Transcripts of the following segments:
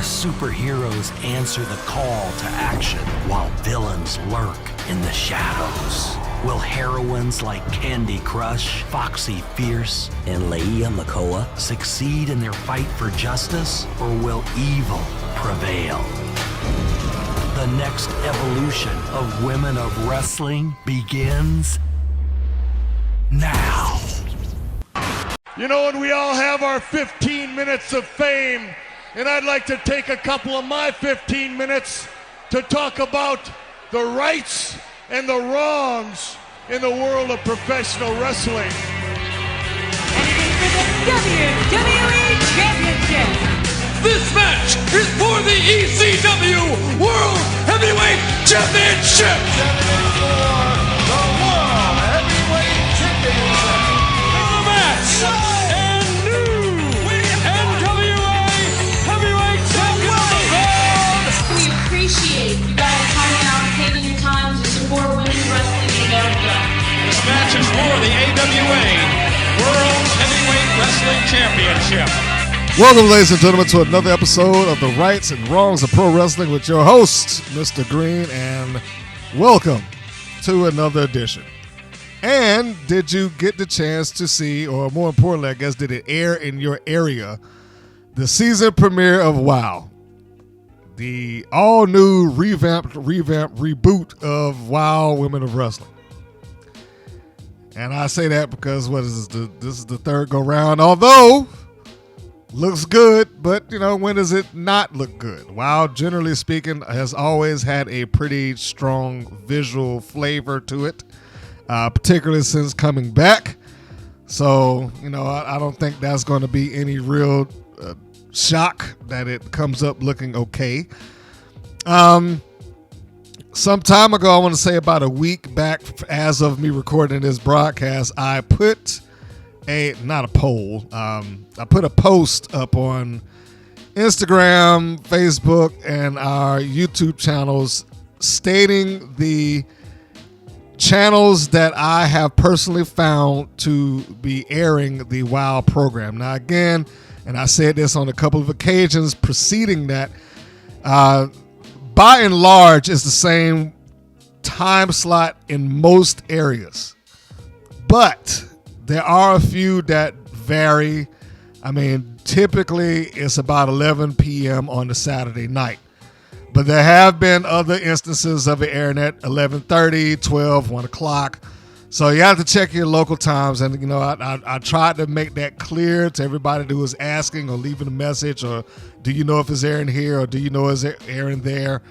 Our superheroes answer the call to action while villains lurk in the shadows. Will heroines like Kandi Krush, Foxy Fierce, and Laia Makoa succeed in their fight for justice, or will evil prevail? The next evolution of Women of Wrestling begins now. You know, and we all have our 15 minutes of fame, and I'd like to take a couple of my 15 minutes to talk about the rights and the wrongs in the world of professional wrestling. And it is for the WWE Championship. This match is for the ECW World Heavyweight Championship. 7 for the World Heavyweight Championship. The match and new NWA Heavyweight Champion of the world. We appreciate you guys coming out and taking your time to support women's wrestling in America. This match is for the AWA World Heavyweight Wrestling Championship. Welcome, ladies and gentlemen, to another episode of The Rights and Wrongs of Pro Wrestling with your host, Mr. Green, and welcome to another edition. And did you get the chance to see, or more importantly, I guess, did it air in your area, the season premiere of WOW? The all-new revamped reboot of WOW Women of Wrestling. And I say that because this is the third go-round, although looks good, but, you know, when does it not look good? WOW, generally speaking, has always had a pretty strong visual flavor to it, particularly since coming back. So, you know, I don't think that's going to be any real shock that it comes up looking okay. Some time ago, I want to say about a week back, as of me recording this broadcast, I put I put a post up on Instagram, Facebook, and our YouTube channels stating the channels that I have personally found to be airing the WOW program. Now, again, and I said this on a couple of occasions preceding that, by and large, it's the same time slot in most areas. But there are a few that vary. I mean, typically it's about 11 p.m. on the Saturday night. But there have been other instances of it airing at 11:30, 12, 1 o'clock. So you have to check your local times. And, you know, I tried to make that clear to everybody who was asking or leaving a message, or do you know if it's airing here, or do you know it's airing there?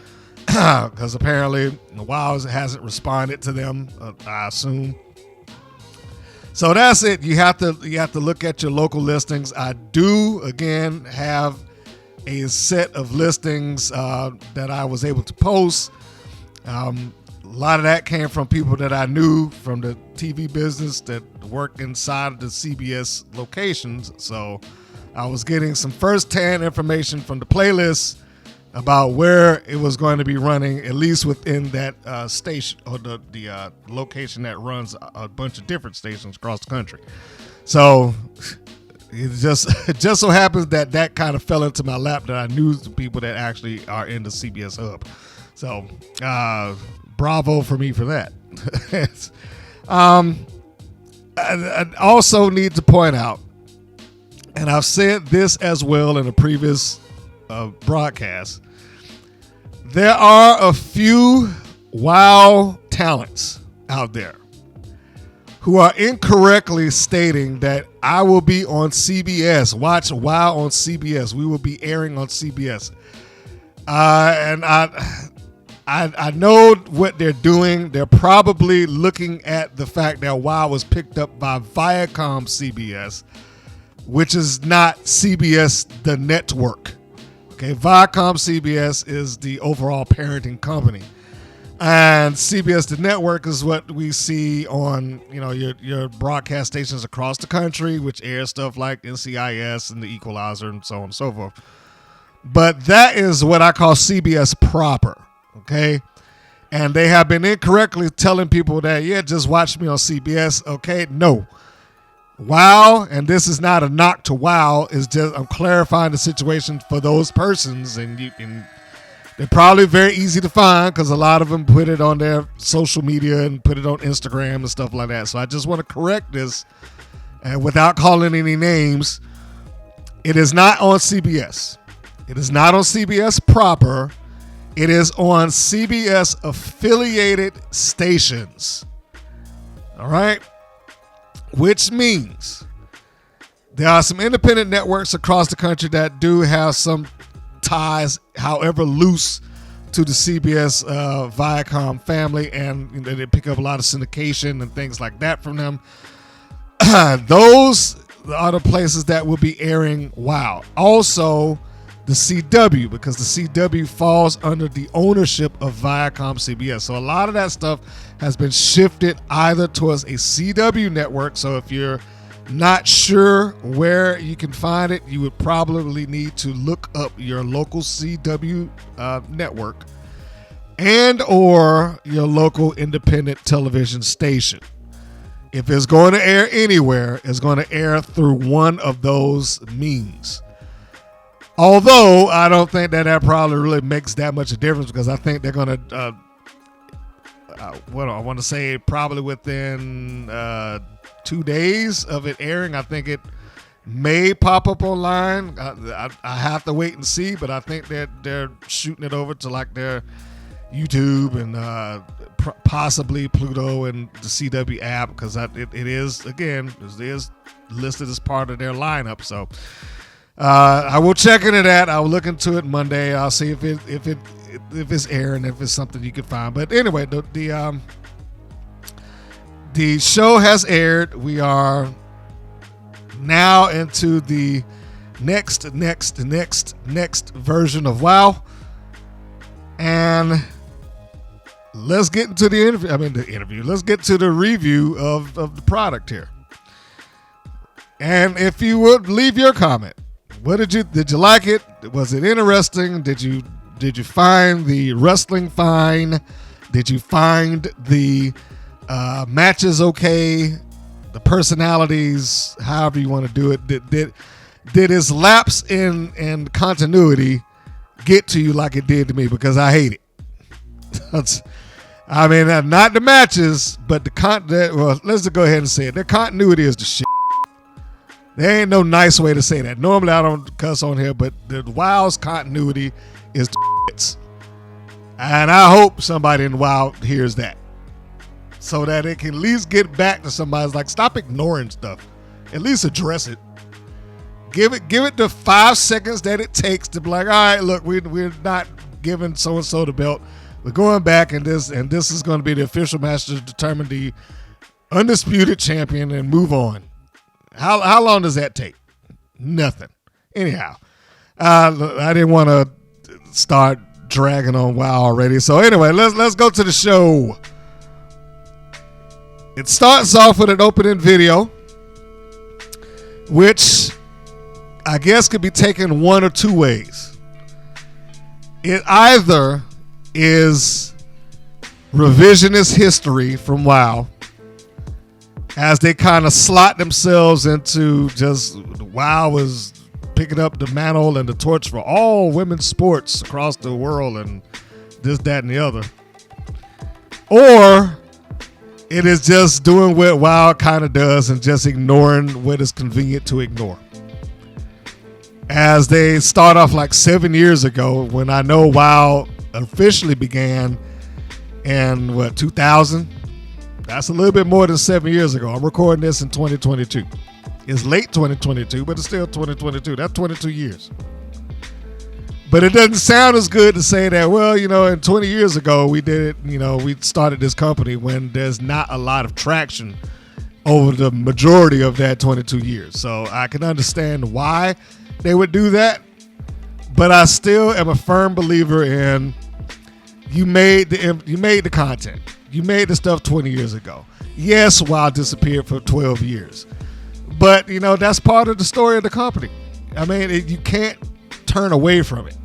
Because apparently WOW hasn't responded to them, I assume. So that's it. You have to look at your local listings. I do, again, have a set of listings that I was able to post. A lot of that came from people that I knew from the TV business that work inside of the CBS locations. So I was getting some first-hand information from the playlist about where it was going to be running, at least within that station, or the location that runs a bunch of different stations across the country. So it just so happens that kind of fell into my lap, that I knew the people that actually are in the CBS hub. So bravo for me for that. I also need to point out, and I've said this as well in a previous broadcast, there are a few WOW talents out there who are incorrectly stating that I will be on CBS. Watch WOW on CBS. We will be airing on CBS. And I know what they're doing. They're probably looking at the fact that WOW was picked up by Viacom CBS, which is not CBS, the network. Okay, Viacom CBS is the overall parenting company, and CBS the network is what we see on, you know, your broadcast stations across the country, which air stuff like NCIS and The Equalizer and so on and so forth. But that is what I call CBS proper. Okay, and they have been incorrectly telling people that, yeah, just watch me on CBS. Okay, no. WoW, and this is not a knock to WoW, is just I'm clarifying the situation for those persons, and they're probably very easy to find because a lot of them put it on their social media and put it on Instagram and stuff like that. So I just want to correct this, and without calling any names, it is not on CBS. It is not on CBS proper. It is on CBS affiliated stations. All right? Which means there are some independent networks across the country that do have some ties, however loose, to the CBS Viacom family, and they pick up a lot of syndication and things like that from them. Those are the places that will be airing WoW. Also, the CW, because the CW falls under the ownership of Viacom CBS. So a lot of that stuff has been shifted either towards a CW network. So if you're not sure where you can find it, you would probably need to look up your local CW network and or your local independent television station. If it's going to air anywhere, it's going to air through one of those means. Although I don't think that probably really makes that much a difference, because I think they're going to, what I want to say, probably within 2 days of it airing, I think it may pop up online. I have to wait and see, but I think they're shooting it over to like their YouTube and possibly Pluto and the CW app, because it is, again, it is listed as part of their lineup. So I will check into that. I'll look into it Monday. I'll see if it's airing, if it's something you can find. But anyway, the show has aired. We are now into the next version of WoW, and let's get into the interview. Let's get to the review of the product here. And if you would leave your comment. Did you like it? Was it interesting? Did you find the wrestling fine? Did you find the matches okay? The personalities, however you want to do it. Did his lapse in continuity get to you like it did to me? Because I hate it. Not the matches, but well, let's just go ahead and say it. The continuity is the shit. There ain't no nice way to say that. Normally I don't cuss on here, but the WoW's continuity is the shits. And I hope somebody in WoW hears that, so that it can at least get back to somebody. Like, stop ignoring stuff. At least address it. Give it the 5 seconds that it takes to be like, all right, look, we're not giving so-and-so the belt. We're going back, and this is going to be the official match to determine the undisputed champion and move on. How long does that take? Nothing. Anyhow, I didn't want to start dragging on WoW already. So anyway, let's go to the show. It starts off with an opening video, which I guess could be taken one or two ways. It either is revisionist history from WoW, as they kind of slot themselves into just WoW is picking up the mantle and the torch for all women's sports across the world and this, that, and the other. Or it is just doing what WoW kind of does and just ignoring what is convenient to ignore. As they start off like 7 years ago, when I know WoW officially began in 2000? That's a little bit more than 7 years ago. I'm recording this in 2022. It's late 2022, but it's still 2022. That's 22 years. But it doesn't sound as good to say that, well, in 20 years ago, we did it, we started this company, when there's not a lot of traction over the majority of that 22 years. So I can understand why they would do that. But I still am a firm believer in you made the content. You made the stuff 20 years ago. Yes, WoW disappeared for 12 years. But, that's part of the story of the company. You can't turn away from it.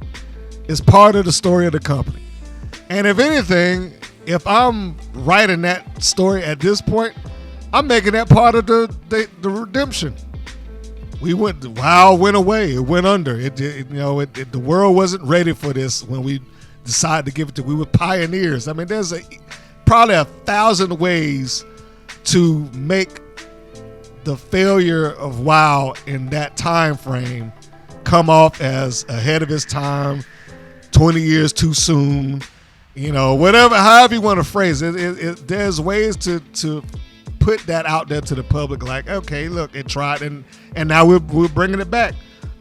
It's part of the story of the company. And if anything, if I'm writing that story at this point, I'm making that part of the redemption. Wow went away. It went under. The world wasn't ready for this when we decided to give it to. We were pioneers. I mean, there's probably 1,000 ways to make the failure of WoW in that time frame come off as ahead of its time, 20 years too soon, whatever, however you want to phrase it. There's ways to put that out there to the public, like, okay, look, it tried, and now we're bringing it back.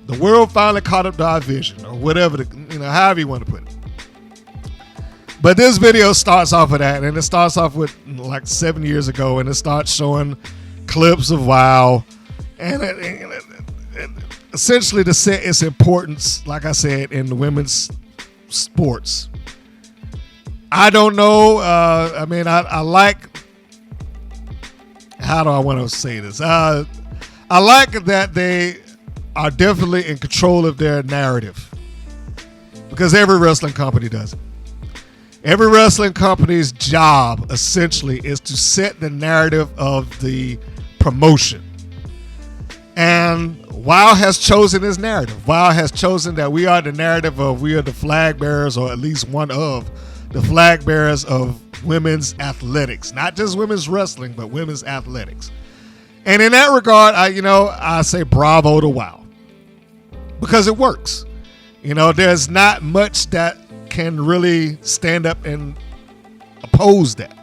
The world finally caught up to our vision, or whatever, however you want to put it. But this video starts off with that, and it starts off with like 7 years ago, and it starts showing clips of WoW, and essentially to set its importance, like I said, in the women's sports. I don't know. I like. How do I want to say this? I like that they are definitely in control of their narrative, because every wrestling company does it. Every wrestling company's job essentially is to set the narrative of the promotion. And WoW has chosen this narrative. WoW has chosen that we are the narrative of, we are the flag bearers, or at least one of the flag bearers of women's athletics, not just women's wrestling, but women's athletics. And in that regard, I say bravo to WoW, because it works. There's not much that can really stand up and oppose that.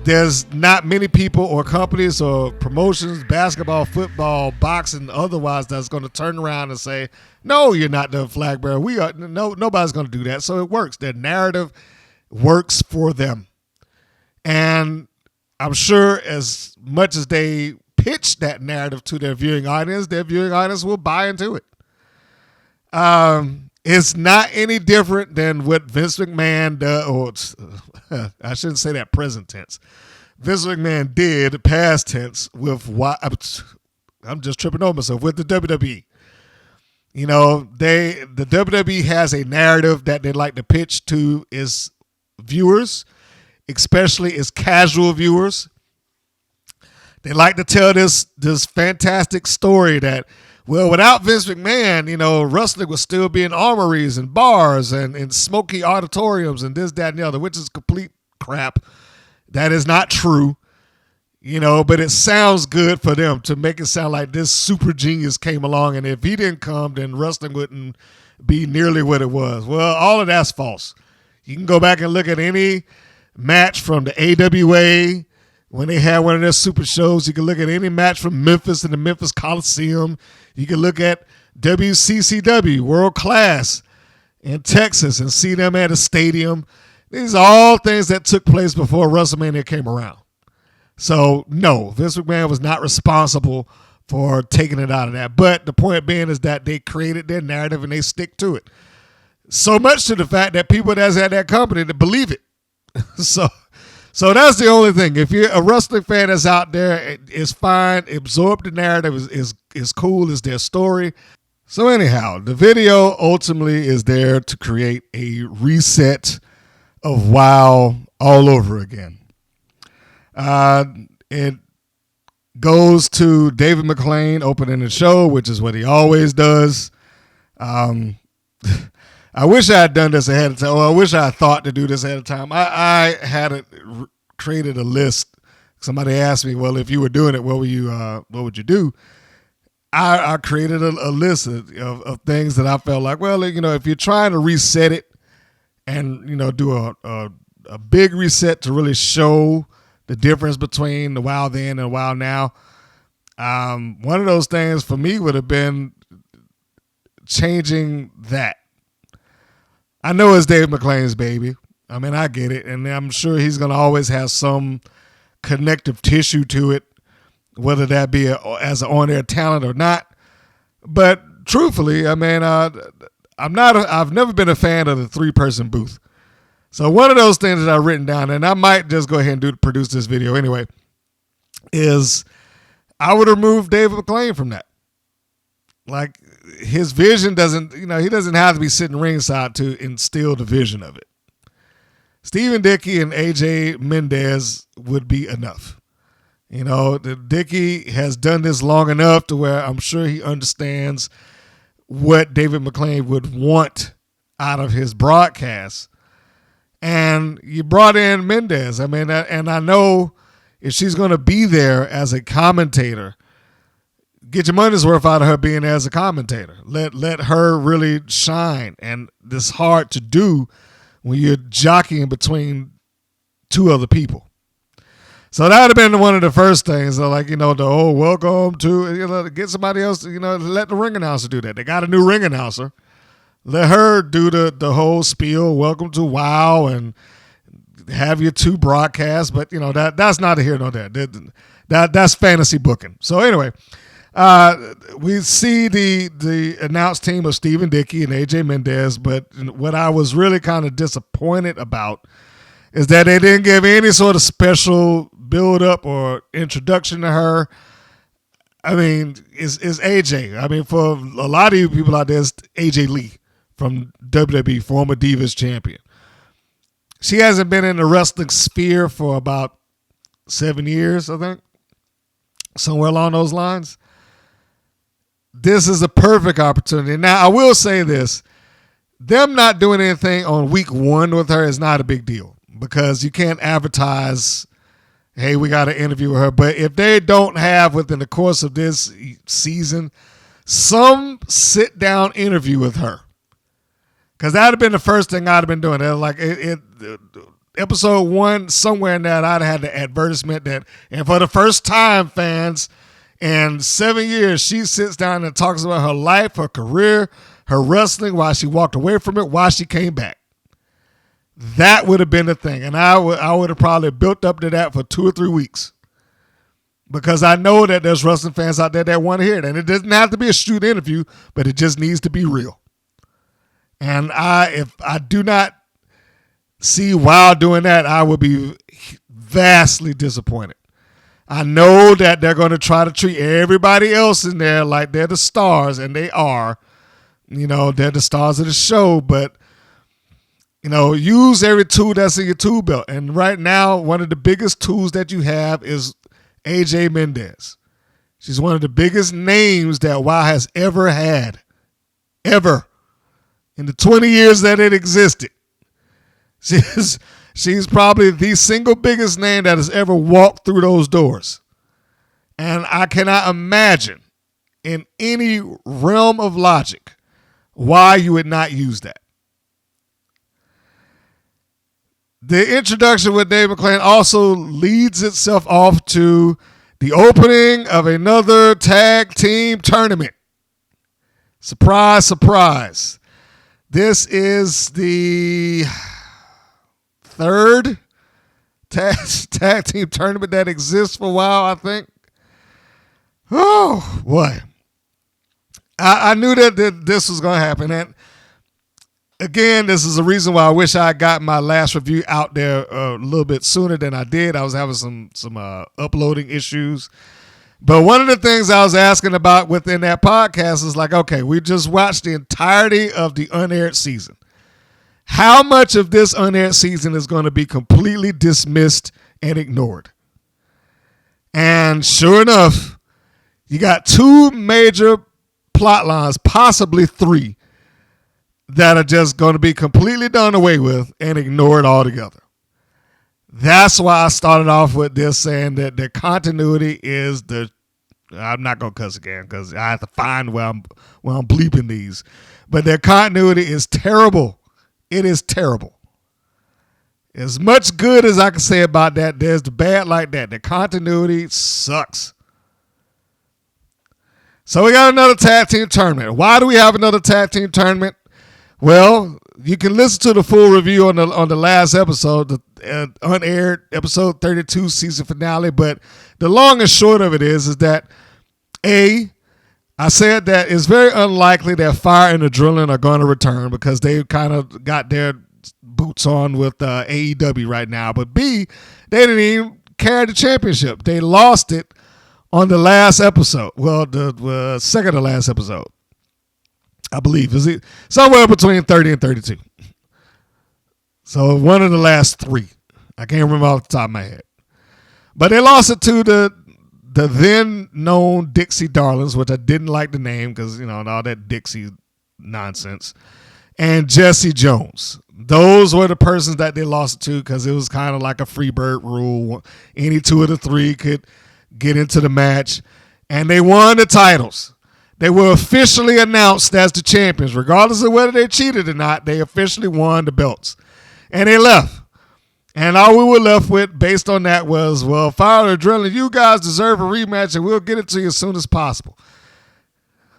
There's not many people or companies or promotions, basketball, football, boxing, otherwise, that's going to turn around and say, no, you're not the flag bearer. Nobody's going to do that. So it works. Their narrative works for them. And I'm sure as much as they pitch that narrative to their viewing audience will buy into it. It's not any different than what Vince McMahon does, or I shouldn't say that present tense. Vince McMahon did past tense with I'm just tripping over myself, with the WWE. The WWE has a narrative that they like to pitch to its viewers, especially its casual viewers. They like to tell this fantastic story that, well, without Vince McMahon, wrestling would still be in armories and bars and smoky auditoriums and this, that, and the other, which is complete crap. That is not true, but it sounds good for them to make it sound like this super genius came along, and if he didn't come, then wrestling wouldn't be nearly what it was. Well, all of that's false. You can go back and look at any match from the AWA, when they had one of their super shows. You can look at any match from Memphis in the Memphis Coliseum. You can look at WCCW, World Class, in Texas, and see them at a stadium. These are all things that took place before WrestleMania came around. So, no, Vince McMahon was not responsible for taking it out of that. But the point being is that they created their narrative and they stick to it. So much to the fact that people that's at that company that believe it. So that's the only thing. If you're a wrestling fan that's out there, it's fine. Absorb the narrative. Is cool. It's their story. So anyhow, the video ultimately is there to create a reset of WoW all over again. It goes to David McLean opening the show, which is what he always does. I wish I had done this ahead of time. Or I wish I had thought to do this ahead of time. I had created a list. Somebody asked me, well, if you were doing it, what would you do? I created a list of things that I felt like, well, if you're trying to reset it and, do a big reset to really show the difference between the WoW then and WoW now, one of those things for me would have been changing that. I know it's Dave McClain's baby. I mean, I get it. And I'm sure he's going to always have some connective tissue to it, whether that be as an on-air talent or not. But truthfully, I mean, I've never been a fan of the 3-person booth. So one of those things that I've written down, and I might just go ahead and produce this video anyway, is I would remove David McClain from that. Like, his vision doesn't, he doesn't have to be sitting ringside to instill the vision of it. Stephen Dickey and AJ Mendez would be enough. You know, Dickie has done this long enough to where I'm sure he understands what David McLean would want out of his broadcast. And you brought in Mendez. I mean, and I know if she's going to be there as a commentator, get your money's worth out of her being as a commentator. Let her really shine. And it's hard to do when you're jockeying between two other people. So that would have been one of the first things. Like, you know, welcome to, you know, get somebody else, you know, let the ring announcer do that. They got a new ring announcer. Let her do the whole spiel, welcome to WOW, and have your two broadcasts. But, you know, that's not a here nor there. That's fantasy booking. So anyway, we see the announced team of Stephen Dickey and AJ Mendez. But what I was really kind of disappointed about is that they didn't give any sort of special build-up or introduction to her. I mean, it's AJ. I mean, for a lot of you people out there, it's AJ Lee from WWE, former Divas champion. She hasn't been in the wrestling sphere for about 7 years, I think, somewhere along those lines. This is a perfect opportunity. Now, I will say this. Them not doing anything on week one with her is not a big deal because you can't advertise, hey, we got to interview her. But if they don't have within the course of this season some sit-down interview with her, because that would have been the first thing I'd have been doing. Like episode 1, somewhere in that, I'd have had the advertisement that, and for the first time, fans, in 7 years, she sits down and talks about her life, her career, her wrestling, why she walked away from it, why she came back. That would have been the thing. And I would have probably built up to that for 2 or 3 weeks. Because I know that there's wrestling fans out there that want to hear it. And it doesn't have to be a shoot interview, but it just needs to be real. And if I do not see WOW doing that, I would be vastly disappointed. I know that they're going to try to treat everybody else in there like they're the stars, and they are. You know, they're the stars of the show, but, you know, use every tool that's in your tool belt. And right now, one of the biggest tools that you have is AJ Mendez. She's one of the biggest names that WOW has ever had. Ever. In the 20 years that it existed. She's probably the single biggest name that has ever walked through those doors. And I cannot imagine in any realm of logic why you would not use that. The introduction with Dave McClain also leads itself off to the opening of another tag team tournament. Surprise, surprise. This is the third tag team tournament that exists for a while, I think. Oh, boy. I knew that this was going to happen. And again, this is the reason why I wish I got my last review out there a little bit sooner than I did. I was having some uploading issues. But one of the things I was asking about within that podcast is like, okay, we just watched the entirety of the unaired season. How much of this unaired season is going to be completely dismissed and ignored? And sure enough, you got 2 major plot lines, possibly 3, that are just going to be completely done away with and ignored altogether. That's why I started off with this saying that the continuity is I'm not going to cuss again because I have to find where I'm bleeping these. But their continuity is terrible. It is terrible. As much good as I can say about that, there's the bad like that. The continuity sucks. So we got another tag team tournament. Why do we have another tag team tournament? Well, you can listen to the full review on the last episode, the unaired episode 32 season finale. But the long and short of it is that I said that it's very unlikely that Fire and Adrenaline are going to return because they kind of got their boots on with AEW right now. But B, they didn't even carry the championship. They lost it on the last episode. Well, the second to last episode, I believe. Is it somewhere between 30 and 32? So one of the last 3. I can't remember off the top of my head. But they lost it to the the then known Dixie Darlings, which I didn't like the name because, all that Dixie nonsense, and Jesse Jones. Those were the persons that they lost to because it was kind of like a free bird rule. Any two of the three could get into the match, and they won the titles. They were officially announced as the champions. Regardless of whether they cheated or not, they officially won the belts. And they left. And all we were left with based on that was, well, Fire Adrenaline, you guys deserve a rematch and we'll get it to you as soon as possible.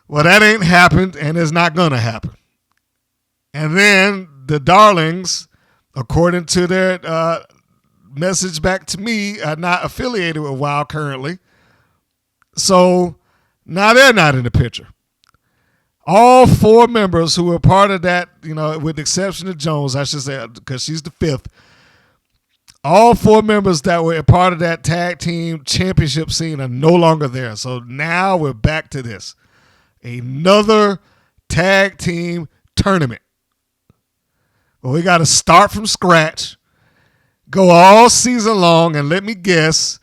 Well, that ain't happened and it's not going to happen. And then the Darlings, according to their message back to me, are not affiliated with WOW currently. So now they're not in the picture. All four members who were part of that, with the exception of Jones, I should say, because she's the fifth, all four members that were a part of that tag team championship scene are no longer there. So now we're back to this. Another tag team tournament. Well, we got to start from scratch, go all season long, and let me guess,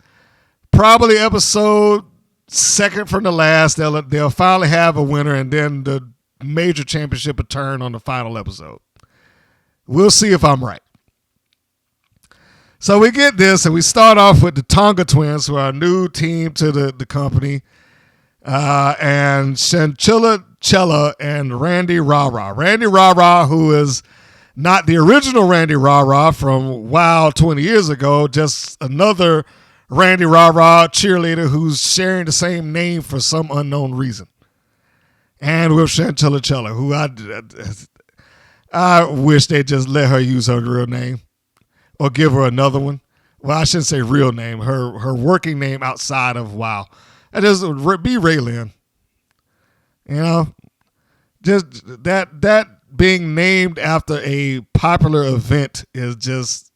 probably episode second from the last, they'll finally have a winner, and then the major championship will turn on the final episode. We'll see if I'm right. So we get this, and we start off with the Tonga Twins, who are a new team to the company, and Chantilly Chella and Randi Rah-Rah. Randi Rah-Rah, who is not the original Randi Rah-Rah from WOW 20 years ago, just another Randi Rah-Rah cheerleader who's sharing the same name for some unknown reason. And with Chantilly Chella, who I wish they just let her use her real name or give her another one. Well, I shouldn't say real name, her working name outside of WOW. I just be Raylyn. Just that being named after a popular event is just,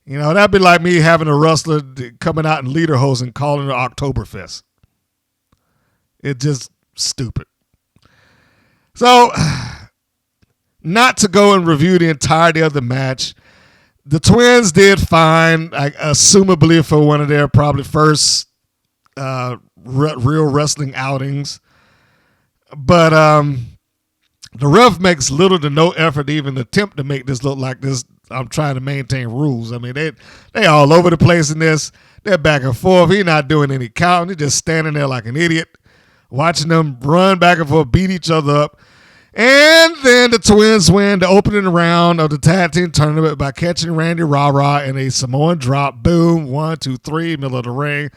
that'd be like me having a wrestler coming out in lederhosen and calling it Oktoberfest. It's just stupid. So, not to go and review the entirety of the match, the Twins did fine, assumably for one of their probably first real wrestling outings. But the ref makes little to no effort to even attempt to make this look like this. I'm trying to maintain rules. I mean, they all over the place in this. They're back and forth. He's not doing any counting. He's just standing there like an idiot, watching them run back and forth, beat each other up. And then the Twins win the opening round of the tag team tournament by catching Randi Rah-Rah in a Samoan drop. Boom, 1, 2, 3, middle of the ring.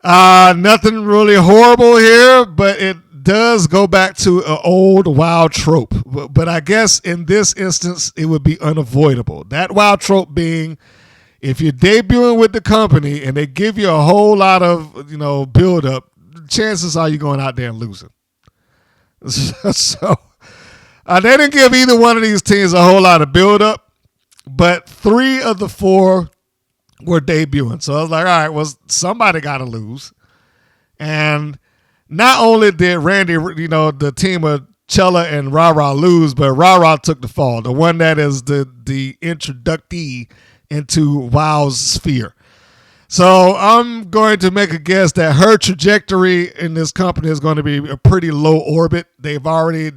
Nothing really horrible here, but it does go back to an old WOW trope. But I guess in this instance, it would be unavoidable. That WOW trope being, if you're debuting with the company and they give you a whole lot of, build up, chances are you're going out there and losing. So they didn't give either one of these teams a whole lot of build up, but 3 of the 4 were debuting. So I was like, all right, well, somebody got to lose. And not only did Randy, the team of Chella and Rah-Rah lose, but Rah-Rah took the fall, the one that is the introductee into WOW's sphere. So I'm going to make a guess that her trajectory in this company is going to be a pretty low orbit. They've already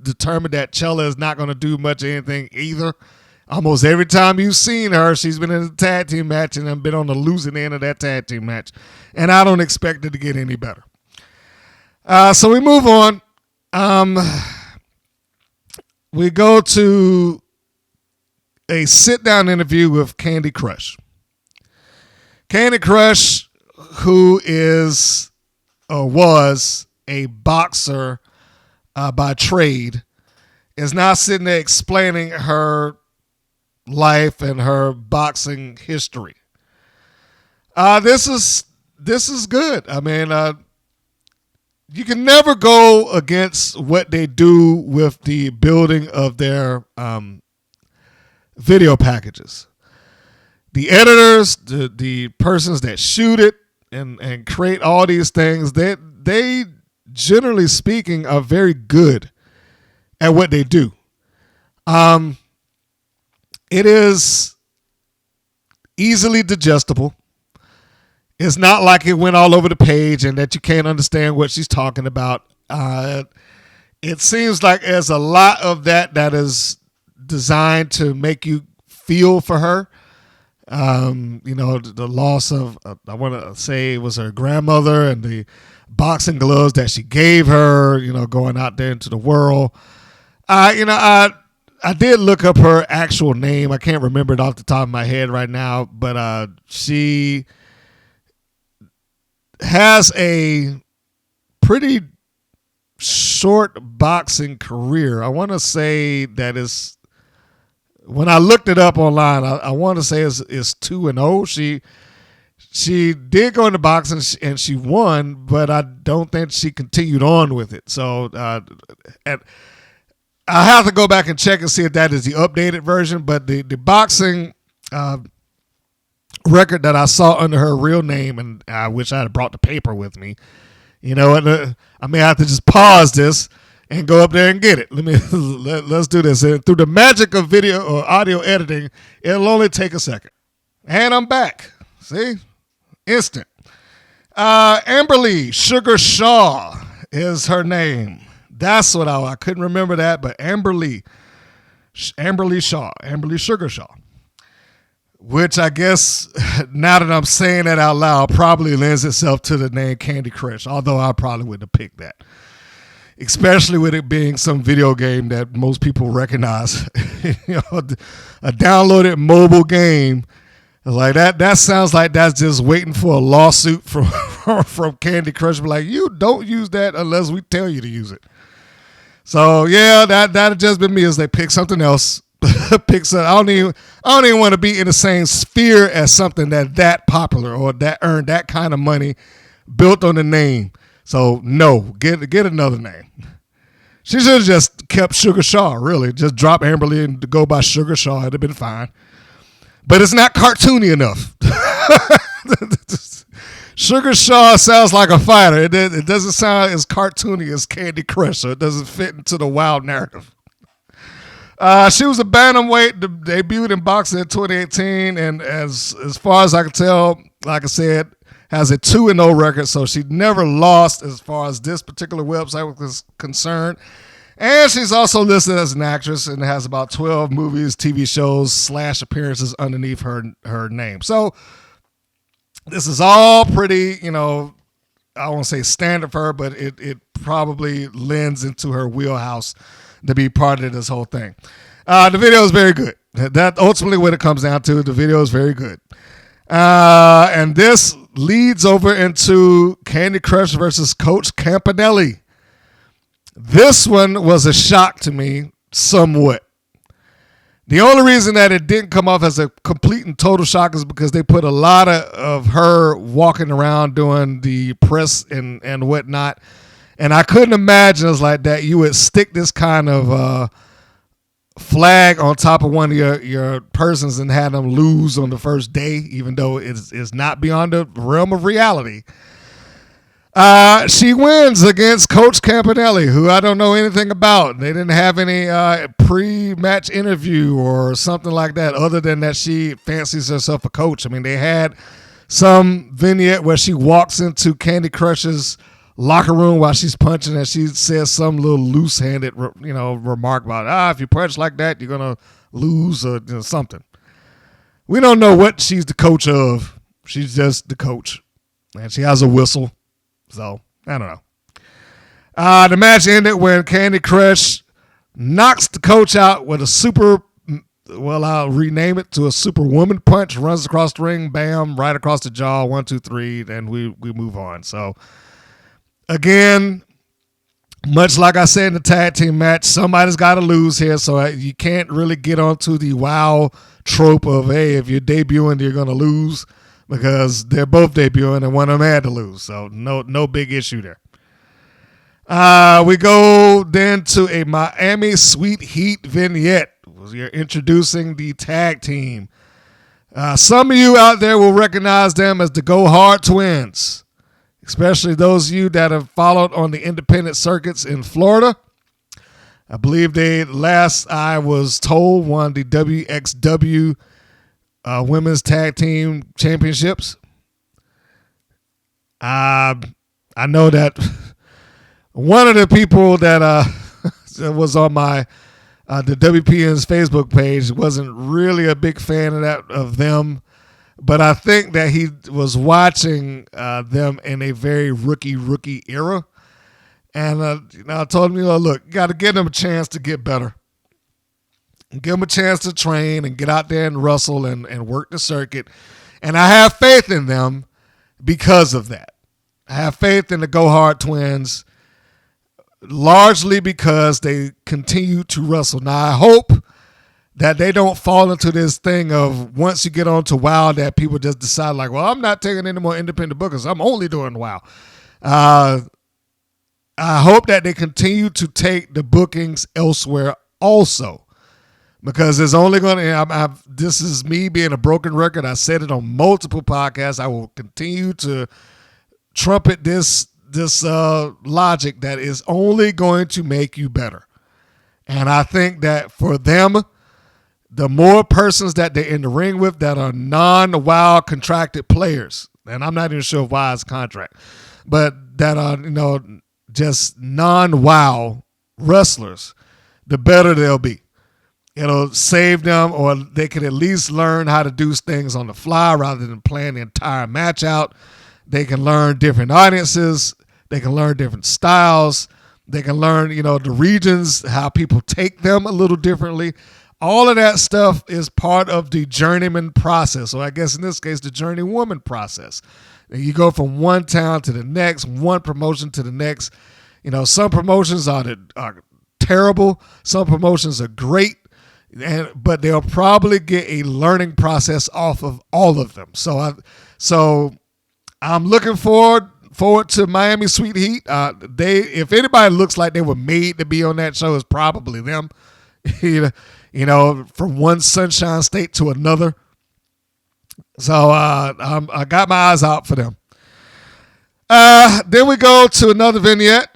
determined that Chella is not going to do much of anything either. Almost every time you've seen her, she's been in a tag team match and been on the losing end of that tag team match. And I don't expect it to get any better. So we move on. We go to a sit-down interview with Kandi Krush. Kandi Krush, who is or was a boxer by trade, is now sitting there explaining her life and her boxing history. This is good. I mean, you can never go against what they do with the building of their video packages. The editors, the persons that shoot it and create all these things, they generally speaking are very good at what they do. It is easily digestible. It's not like it went all over the page and that you can't understand what she's talking about. It seems like there's a lot of that is designed to make you feel for her. The loss of, I want to say it was her grandmother and the boxing gloves that she gave her, going out there into the world. I did look up her actual name. I can't remember it off the top of my head right now, but she has a pretty short boxing career. I want to say that is, when I looked it up online, I want to say it's 2-0. She did go into boxing and she won, but I don't think she continued on with it. So I have to go back and check and see if that is the updated version. But the boxing record that I saw under her real name, and I wish I had brought the paper with me. And I may have to just pause this and go up there and get it. Let's do this. And through the magic of video or audio editing, it'll only take a second. And I'm back. See? Instant. Amberly Sugar Shaw is her name. That's what I couldn't remember that, but Amberly Shaw, Amberly Sugar Shaw. Which I guess, now that I'm saying that out loud, probably lends itself to the name Kandi Krush, although I probably wouldn't have picked that. Especially with it being some video game that most people recognize. A downloaded mobile game. Like that sounds like that's just waiting for a lawsuit from Kandi Krush. Like, you don't use that unless we tell you to use it. So yeah, that'd just been me as they pick something else. I don't even want to be in the same sphere as something that popular or that earned that kind of money built on the name. So no, get another name. She should have just kept Sugar Shaw, really. Just drop Amberly and go by Sugar Shaw. It'd have been fine. But it's not cartoony enough. Sugar Shaw sounds like a fighter. It doesn't sound as cartoony as Kandi Krush, so it doesn't fit into the wild narrative. She was a bantamweight, debuted in boxing in 2018, and as far as I can tell, like I said, has a 2-0 record, so she never lost as far as this particular website was concerned. And she's also listed as an actress and has about 12 movies, TV shows, / appearances underneath her name. So this is all pretty, I won't say standard for her, but it probably lends into her wheelhouse to be part of this whole thing. The video is very good. That ultimately what it comes down to. The video is very good. And this leads over into Kandi Krush versus Coach Campanelli. This one was a shock to me somewhat. The only reason that it didn't come off as a complete and total shock is because they put a lot of her walking around doing the press and whatnot. And I couldn't imagine it's like that. You would stick this kind of flag on top of one of your persons and have them lose on the first day, even though it's not beyond the realm of reality. She wins against Coach Campanelli, who I don't know anything about. They didn't have any pre-match interview or something like that, other than that she fancies herself a coach. I mean, they had some vignette where she walks into Kandi Krush's locker room while she's punching, and she says some little loose-handed, remark about, if you punch like that, you're gonna lose or something. We don't know what she's the coach of. She's just the coach, and she has a whistle. So I don't know. The match ended when Kandi Krush knocks the coach out with a super. Well, I'll rename it to a Superwoman punch. Runs across the ring, bam, right across the jaw. 1, 2, 3, and we move on. So. Again, much like I said in the tag team match, somebody's got to lose here, so you can't really get onto the wow trope of, hey, if you're debuting, you're going to lose, because they're both debuting and one of them had to lose, so no big issue there. We go then to a Miami Sweet Heat vignette. You're introducing the tag team. Some of you out there will recognize them as the Go Hard Twins. Especially those of you that have followed on the independent circuits in Florida. I believe they, last I was told, won the WXW Women's Tag Team Championships. I know that one of the people that was on my the WPN's Facebook page wasn't really a big fan of them, but I think that he was watching them in a very rookie era, and I told him, look, you got to give them a chance to get better, give them a chance to train and get out there and wrestle and work the circuit, and I have faith in them because of that. I have faith in the Go Hard Twins, largely because they continue to wrestle. Now, I hope that they don't fall into this thing of once you get on to WOW that people just decide like, well, I'm not taking any more independent bookers. I'm only doing WOW. I hope that they continue to take the bookings elsewhere also, because it's only going to, this is me being a broken record. I said it on multiple podcasts. I will continue to trumpet this logic that is only going to make you better. And I think that for them, the more persons that they're in the ring with that are non-WOW contracted players, and I'm not even sure why it's contract, but that are, just non-WOW wrestlers, the better they'll be. It'll save them, or they can at least learn how to do things on the fly rather than plan the entire match out. They can learn different audiences. They can learn different styles. They can learn, the regions, how people take them a little differently. All of that stuff is part of the journeyman process, or I guess in this case, the journeywoman process. You go from one town to the next, one promotion to the next. Some promotions are terrible. Some promotions are great, but they'll probably get a learning process off of all of them. So I'm looking forward to Miami Sweet Heat. If anybody looks like they were made to be on that show, it's probably them. From one sunshine state to another. So I got my eyes out for them. Then we go to another vignette.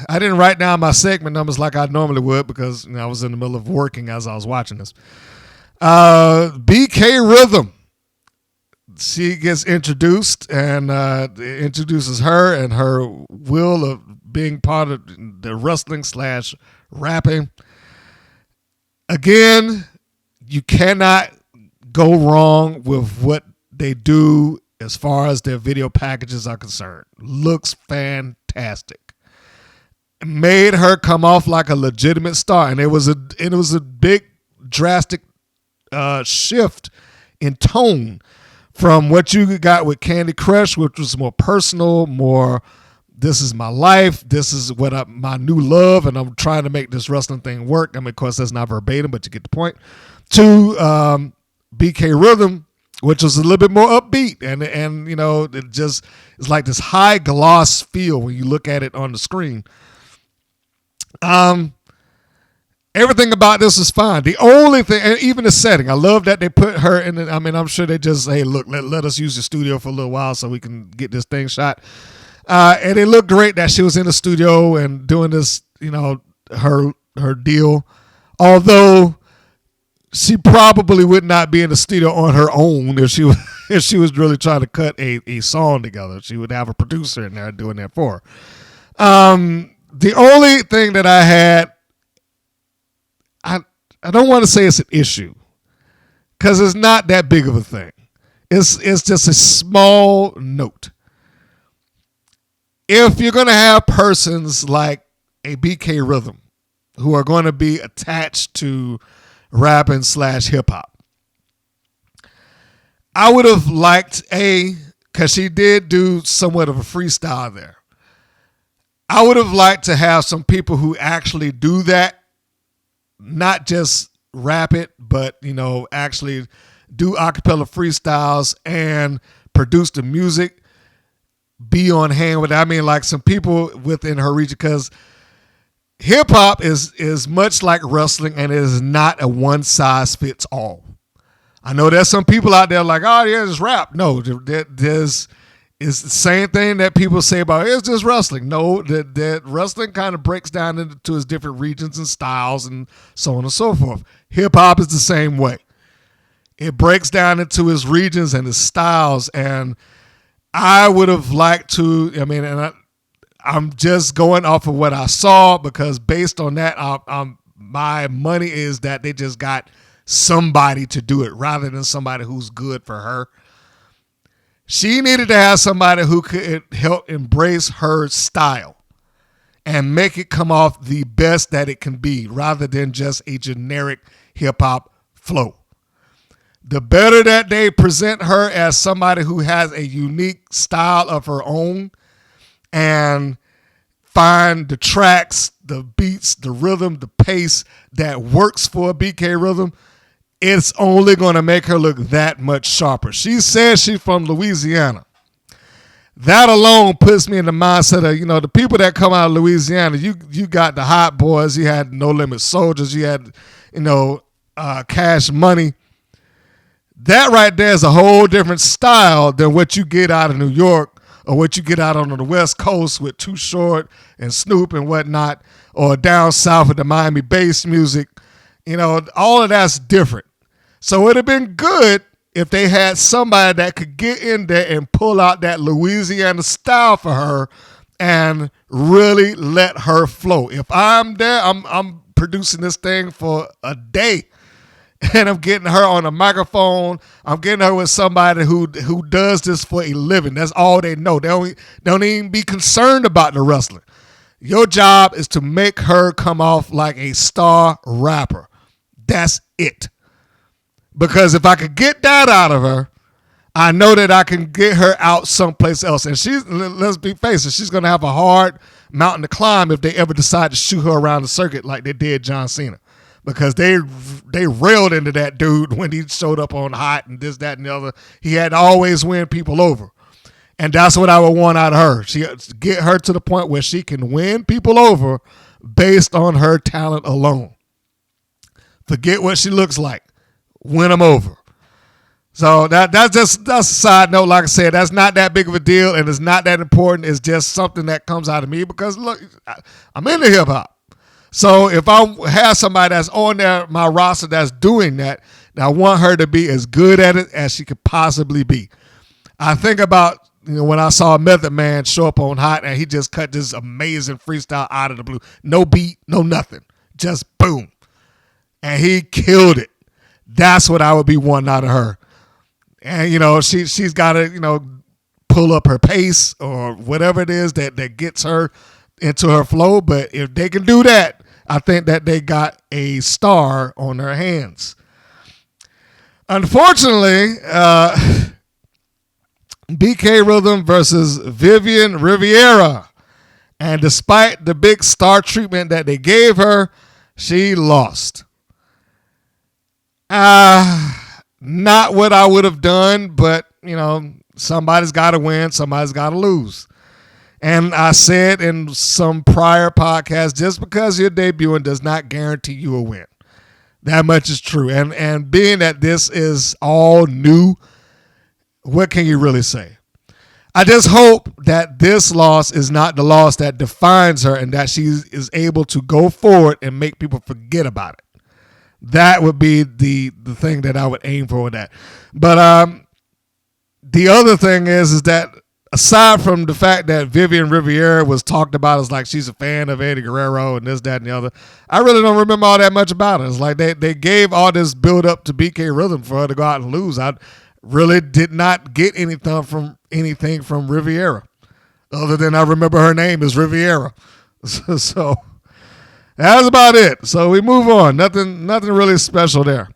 I didn't write down my segment numbers like I normally would because I was in the middle of working as I was watching this. BK Rhythm. She gets introduced and introduces her and her will of being part of the wrestling / rapping. Again, you cannot go wrong with what they do as far as their video packages are concerned. Looks fantastic. Made her come off like a legitimate star, and it was a big drastic shift in tone from what you got with Kandi Krush, which was more personal, more, this is my life, this is what my new love, and I'm trying to make this wrestling thing work. I mean, of course, that's not verbatim, but you get the point. To BK Rhythm, which was a little bit more upbeat, and it just is like this high gloss feel when you look at it on the screen. Everything about this is fine. The only thing, and even the setting, I love that they put her in it. I mean, I'm sure they just, hey, look, let us use the studio for a little while so we can get this thing shot. And it looked great that she was in the studio and doing this, her deal. Although she probably would not be in the studio on her own if she was really trying to cut a song together. She would have a producer in there doing that for her. The only thing that I had, I don't want to say it's an issue because it's not that big of a thing. It's just a small note. If you're going to have persons like a BK Rhythm who are going to be attached to rapping / hip hop, I would have liked because she did do somewhat of a freestyle there. I would have liked to have some people who actually do that. Not just rap it, but, actually do acapella freestyles and produce the music, be on hand with it. I mean, like some people within her region, because hip hop is much like wrestling and it is not a one size fits all. I know there's some people out there like, oh yeah, it's rap. No, it's the same thing that people say about it's just wrestling. No, that wrestling kind of breaks down into its different regions and styles and so on and so forth. Hip hop is the same way. It breaks down into its regions and its styles, and I would have liked to. I mean, and I'm just going off of what I saw because based on that, my money is that they just got somebody to do it rather than somebody who's good for her. She needed to have somebody who could help embrace her style and make it come off the best that it can be rather than just a generic hip-hop flow. The better that they present her as somebody who has a unique style of her own and find the tracks, the beats, the rhythm, the pace that works for a BK rhythm, it's only going to make her look that much sharper. She says she's from Louisiana. That alone puts me in the mindset of, the people that come out of Louisiana, you got the Hot Boys, you had No Limit Soldiers, you had, Cash Money. That right there is a whole different style than what you get out of New York or what you get out on the West Coast with Too Short and Snoop and whatnot, or down south with the Miami bass music. All of that's different. So it would have been good if they had somebody that could get in there and pull out that Louisiana style for her and really let her flow. If I'm there, I'm producing this thing for a day. And I'm getting her on a microphone. I'm getting her with somebody who does this for a living. That's all they know. They don't even be concerned about the wrestling. Your job is to make her come off like a star rapper. That's it. Because if I could get that out of her, I know that I can get her out someplace else. And let's be facing, she's going to have a hard mountain to climb if they ever decide to shoot her around the circuit like they did John Cena. Because they railed into that dude when he showed up on Hot and this, that, and the other. He had to always win people over. And that's what I would want out of her. Get her to the point where she can win people over based on her talent alone. Forget what she looks like. Win them over. So that's a side note. Like I said, that's not that big of a deal and it's not that important. It's just something that comes out of me because, look, I'm into hip-hop. So if I have somebody that's on my roster that's doing that, I want her to be as good at it as she could possibly be. I think about when I saw Method Man show up on Hot and he just cut this amazing freestyle out of the blue. No beat, no nothing. Just boom. And he killed it. That's what I would be wanting out of her. And, she's got to, pull up her pace or whatever it is that gets her into her flow. But if they can do that, I think that they got a star on their hands. Unfortunately, BK Rhythm versus Vivian Rivera. And despite the big star treatment that they gave her, she lost. Not what I would have done, but, somebody's got to win, somebody's got to lose. And I said in some prior podcasts, just because you're debuting does not guarantee you a win. That much is true. And being that this is all new, what can you really say? I just hope that this loss is not the loss that defines her and that she is able to go forward and make people forget about it. That would be the thing that I would aim for with that. But the other thing is that aside from the fact that Vivian Rivera was talked about as like she's a fan of Eddie Guerrero and this, that, and the other, I really don't remember all that much about it. It's like they gave all this build up to BK Rhythm for her to go out and lose. I really did not get anything from Rivera, other than I remember her name is Rivera. So that's about it. So we move on. Nothing really special there.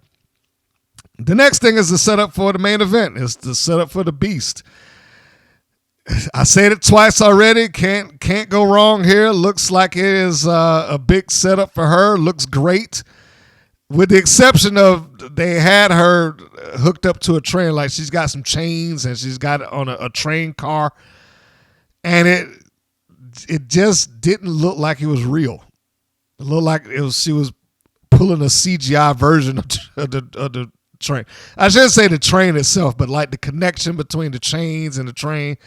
The next thing is the setup for the main event. It's the setup for the Beast. I said it twice already. Can't go wrong here. Looks like it is a big setup for her. Looks great. With the exception of they had her hooked up to a train. Like she's got some chains and she's got it on a train car. And it just didn't look like it was real. It looked like she was pulling a CGI version of the train. I shouldn't say the train itself, but like the connection between the chains and the train.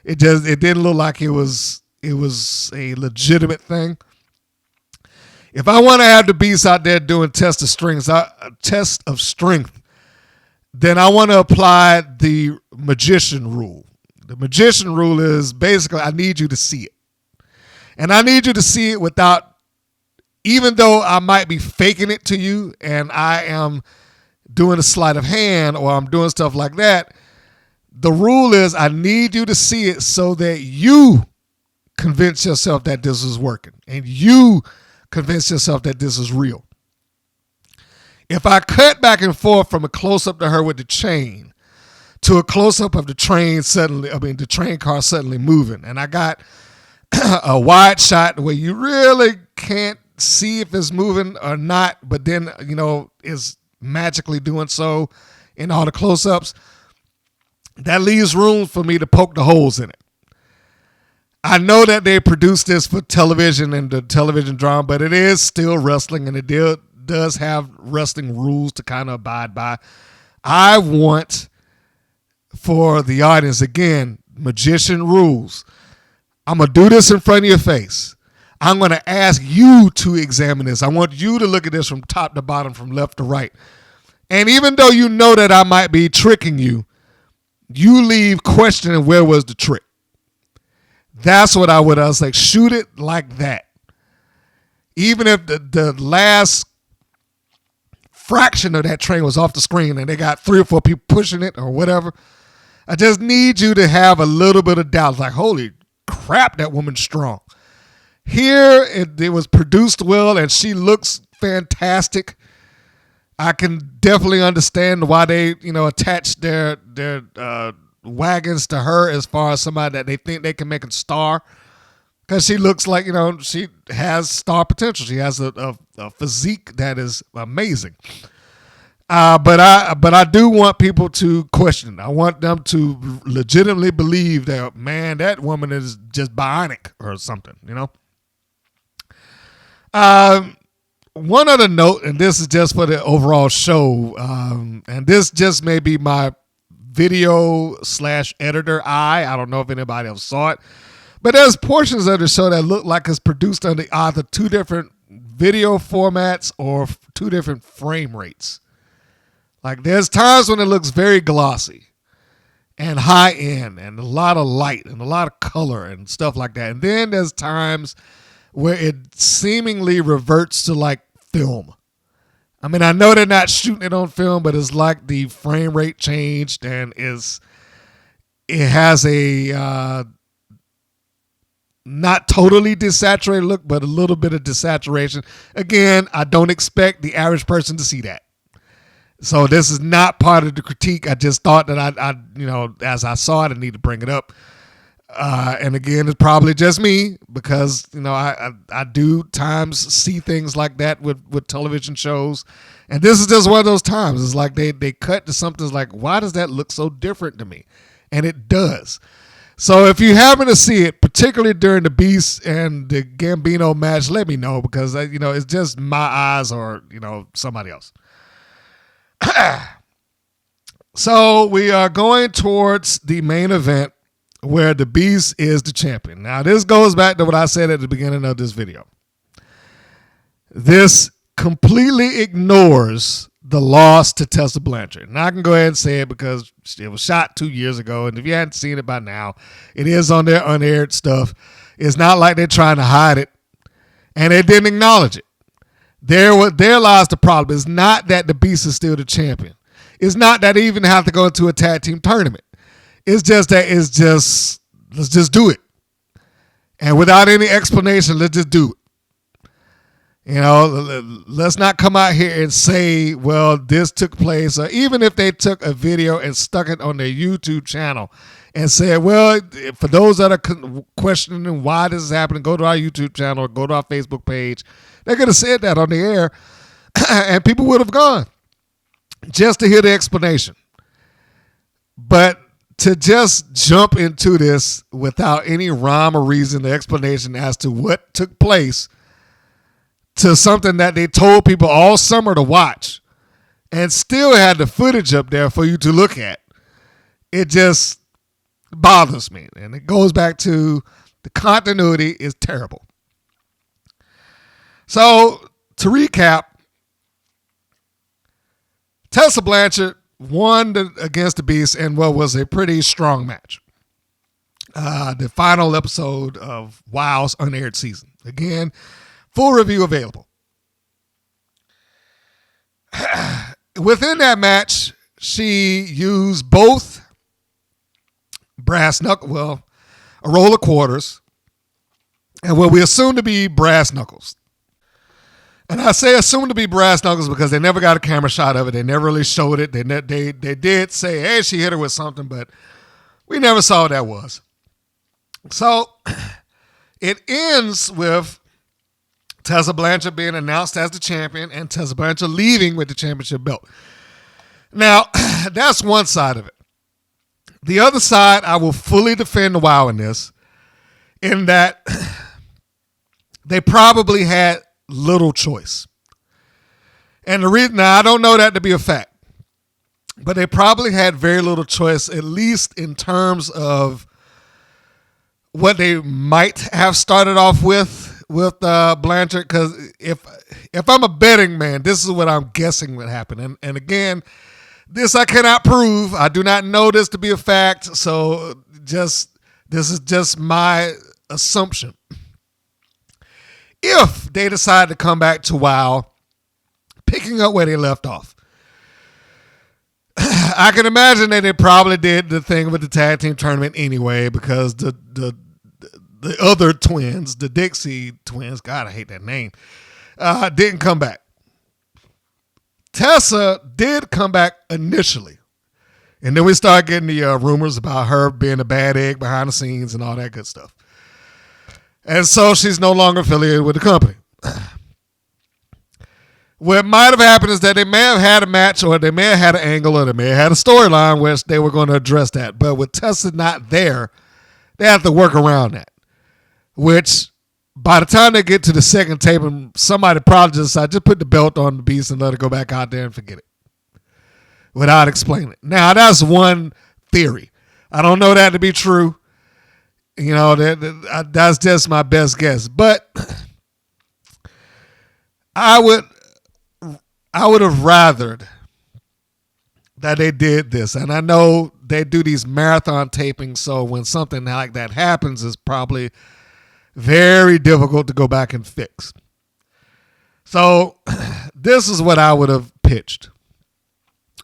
It didn't look like it was a legitimate thing. If I want to have the Beast out there doing test of strength, then I want to apply the magician rule. The magician rule is basically I need you to see it. And I need you to see it without, even though I might be faking it to you and I am doing a sleight of hand or I'm doing stuff like that, the rule is I need you to see it so that you convince yourself that this is working and you convince yourself that this is real. If I cut back and forth from a close-up to her with the chain to a close-up of the train the train car suddenly moving, and I got a wide shot where you really can't see if it's moving or not, but then, is magically doing so in all the close-ups, that leaves room for me to poke the holes in it. I know that they produced this for television and the television drama, but it is still wrestling, and it does have wrestling rules to kind of abide by. I want for the audience, again, magician rules. I'm going to do this in front of your face. I'm going to ask you to examine this. I want you to look at this from top to bottom, from left to right. And even though you know that I might be tricking you, you leave questioning where was the trick. That's what I was like, shoot it like that. Even if the last fraction of that train was off the screen and they got 3 or 4 people pushing it or whatever, I just need you to have a little bit of doubt. Like, holy crap, that woman's strong. Here, it was produced well, and she looks fantastic. I can definitely understand why they, attach their wagons to her as far as somebody that they think they can make a star. Because she looks like, she has star potential. She has a physique that is amazing. But I do want people to question it. I want them to legitimately believe that, man, that woman is just bionic or something, One other note, and this is just for the overall show, and this just may be my video/editor eye. I don't know if anybody else saw it, but there's portions of the show that look like it's produced under either 2 different video formats or 2 different frame rates. Like, there's times when it looks very glossy and high end and a lot of light and a lot of color and stuff like that. And then there's times where it seemingly reverts to like film. I mean, I know they're not shooting it on film, but it's like the frame rate changed and it has a not totally desaturated look, but a little bit of desaturation. Again, I don't expect the average person to see that. So this is not part of the critique. I just thought that I as I saw it, I need to bring it up. And again, it's probably just me because, I do times see things like that with television shows. And this is just one of those times. It's like they cut to something that's like, why does that look so different to me? And it does. So if you happen to see it, particularly during the Beast and the Gambino match, let me know because, it's just my eyes or, somebody else. So we are going towards the main event where the Beast is the champion. Now, this goes back to what I said at the beginning of this video. This completely ignores the loss to Tessa Blanchard. And I can go ahead and say it because it was shot 2 years ago. And if you hadn't seen it by now, it is on their unaired stuff. It's not like they're trying to hide it. And they didn't acknowledge it. There lies the problem. It's not that the Beast is still the champion. It's not that they even have to go into a tag team tournament. It's just that let's just do it. And without any explanation, let's just do it. Let's not come out here and say, well, this took place. Or even if they took a video and stuck it on their YouTube channel and said, well, for those that are questioning why this is happening, go to our YouTube channel or go to our Facebook page. They could have said that on the air and people would have gone just to hear the explanation. But to just jump into this without any rhyme or reason, the explanation as to what took place to something that they told people all summer to watch and still had the footage up there for you to look at, it just bothers me. And it goes back to the continuity is terrible. So, to recap, Tessa Blanchard won against the Beast in what was a pretty strong match. the final episode of WoW's unaired season. Again, full review available. Within that match, she used both a roll of quarters, and what we assume to be brass knuckles. And I say assume to be brass knuckles because they never got a camera shot of it. They never really showed it. They did say, hey, she hit her with something, but we never saw what that was. So it ends with Tessa Blanchard being announced as the champion and Tessa Blanchard leaving with the championship belt. Now, that's one side of it. The other side, I will fully defend the WoW in this, in that they probably had little choice. And the reason, now I don't know that to be a fact, but they probably had very little choice, at least in terms of what they might have started off with Blanchard. Because if I'm a betting man, this is what I'm guessing would happen. And again, this I cannot prove. I do not know this to be a fact. So this is just my assumption. If they decide to come back to WoW, picking up where they left off, I can imagine that they probably did the thing with the tag team tournament anyway, because the other twins, the Dixie twins, God, I hate that name, didn't come back. Tessa did come back initially. And then we start getting the rumors about her being a bad egg behind the scenes and all that good stuff. And so she's no longer affiliated with the company. What might have happened is that they may have had a match, or they may have had an angle, or they may have had a storyline where they were going to address that. But with Tessa not there, they have to work around that. Which, by the time they get to the second taping, somebody probably just decided, just put the belt on the beast and let it go back out there and forget it. Without explaining it. Now, that's one theory. I don't know that to be true. You know, that's just my best guess. But I would have rathered that they did this. And I know they do these marathon tapings, so when something like that happens, it's probably very difficult to go back and fix. So this is what I would have pitched,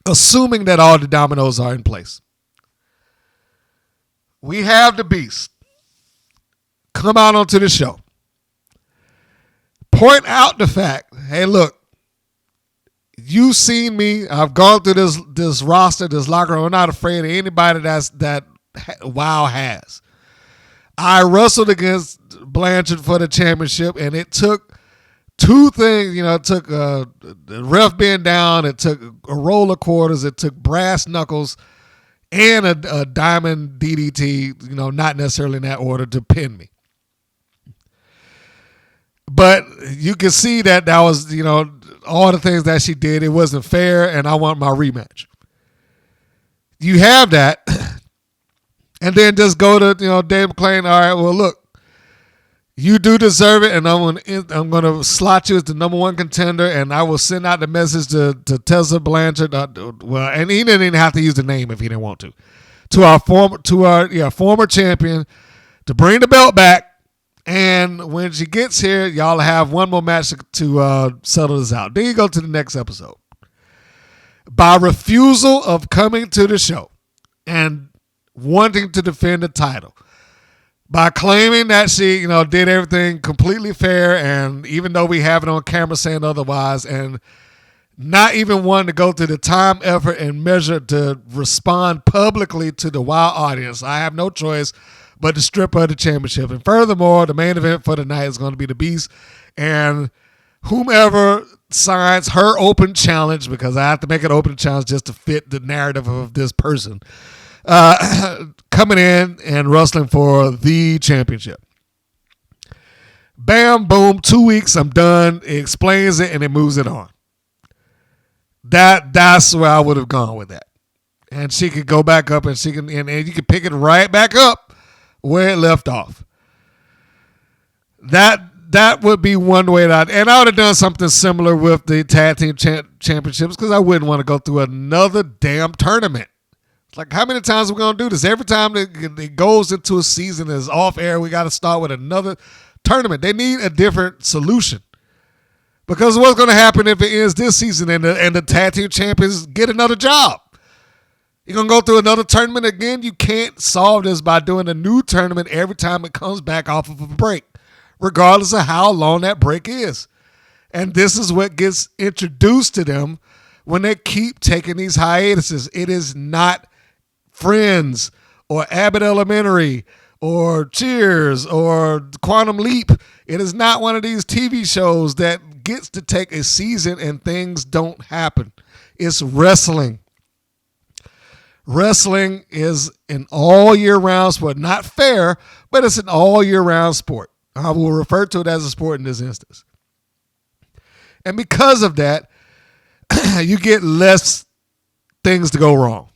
assuming that all the dominoes are in place. We have the Beast come out onto the show, point out the fact, hey, look, you've seen me. I've gone through this roster, this locker room. I'm not afraid of anybody that WoW has. I wrestled against Blanchard for the championship, and it took two things. You know, it took the ref being down, it took a roll of quarters, it took brass knuckles, and a diamond DDT, you know, not necessarily in that order, to pin me. But you can see that was, you know, all the things that she did, it wasn't fair, and I want my rematch. You have that, and then just go to, you know, Dave McClain, all right, well, look, you do deserve it, and I'm going to slot you as the number one contender, and I will send out the message to Tessa Blanchard. And he didn't even have to use the name if he didn't want to our former champion, to bring the belt back. And when she gets here, y'all have one more match to settle this out. Then you go to the next episode. By refusal of coming to the show and wanting to defend the title, by claiming that she, you know, did everything completely fair, and even though we have it on camera saying otherwise, and not even wanting to go through the time, effort, and measure to respond publicly to the WoW audience, I have no choice but to strip her of the championship. And furthermore, the main event for the night is going to be the Beast, and whomever signs her open challenge, because I have to make an open challenge just to fit the narrative of this person, coming in and wrestling for the championship. Bam, boom, 2 weeks, I'm done. It explains it and it moves it on. That's where I would have gone with that. And she could go back up, and she can, and you can pick it right back up where it left off. That would be one way that and I would have done something similar with the tag team championships, because I wouldn't want to go through another damn tournament. Like, how many times are we going to do this? Every time it goes into a season that's off air, we got to start with another tournament. They need a different solution. Because what's going to happen if it ends this season and the tag team champions get another job? You're going to go through another tournament again? You can't solve this by doing a new tournament every time it comes back off of a break, regardless of how long that break is. And this is what gets introduced to them when they keep taking these hiatuses. It is not Friends or Abbott Elementary or Cheers or Quantum Leap. It is not one of these TV shows that gets to take a season and things don't happen. It's wrestling. Wrestling is an all year round sport. Not fair, but it's an all year round sport. I will refer to it as a sport in this instance. And because of that, you get less things to go wrong.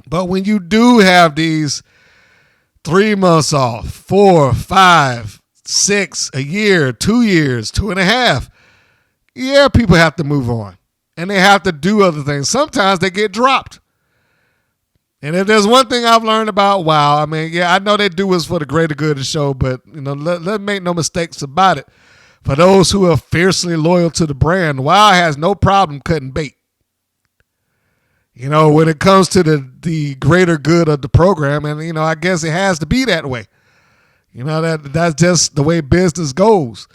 But when you do have these 3 months off, 4, 5, 6, a year, 2 years, 2.5, yeah, people have to move on. And they have to do other things. Sometimes they get dropped. And if there's one thing I've learned about WOW, I mean, yeah, I know they do what's for the greater good of the show, but let's make no mistakes about it. For those who are fiercely loyal to the brand, WOW has no problem cutting bait. When it comes to the greater good of the program, and, I guess it has to be that way. That's just the way business goes.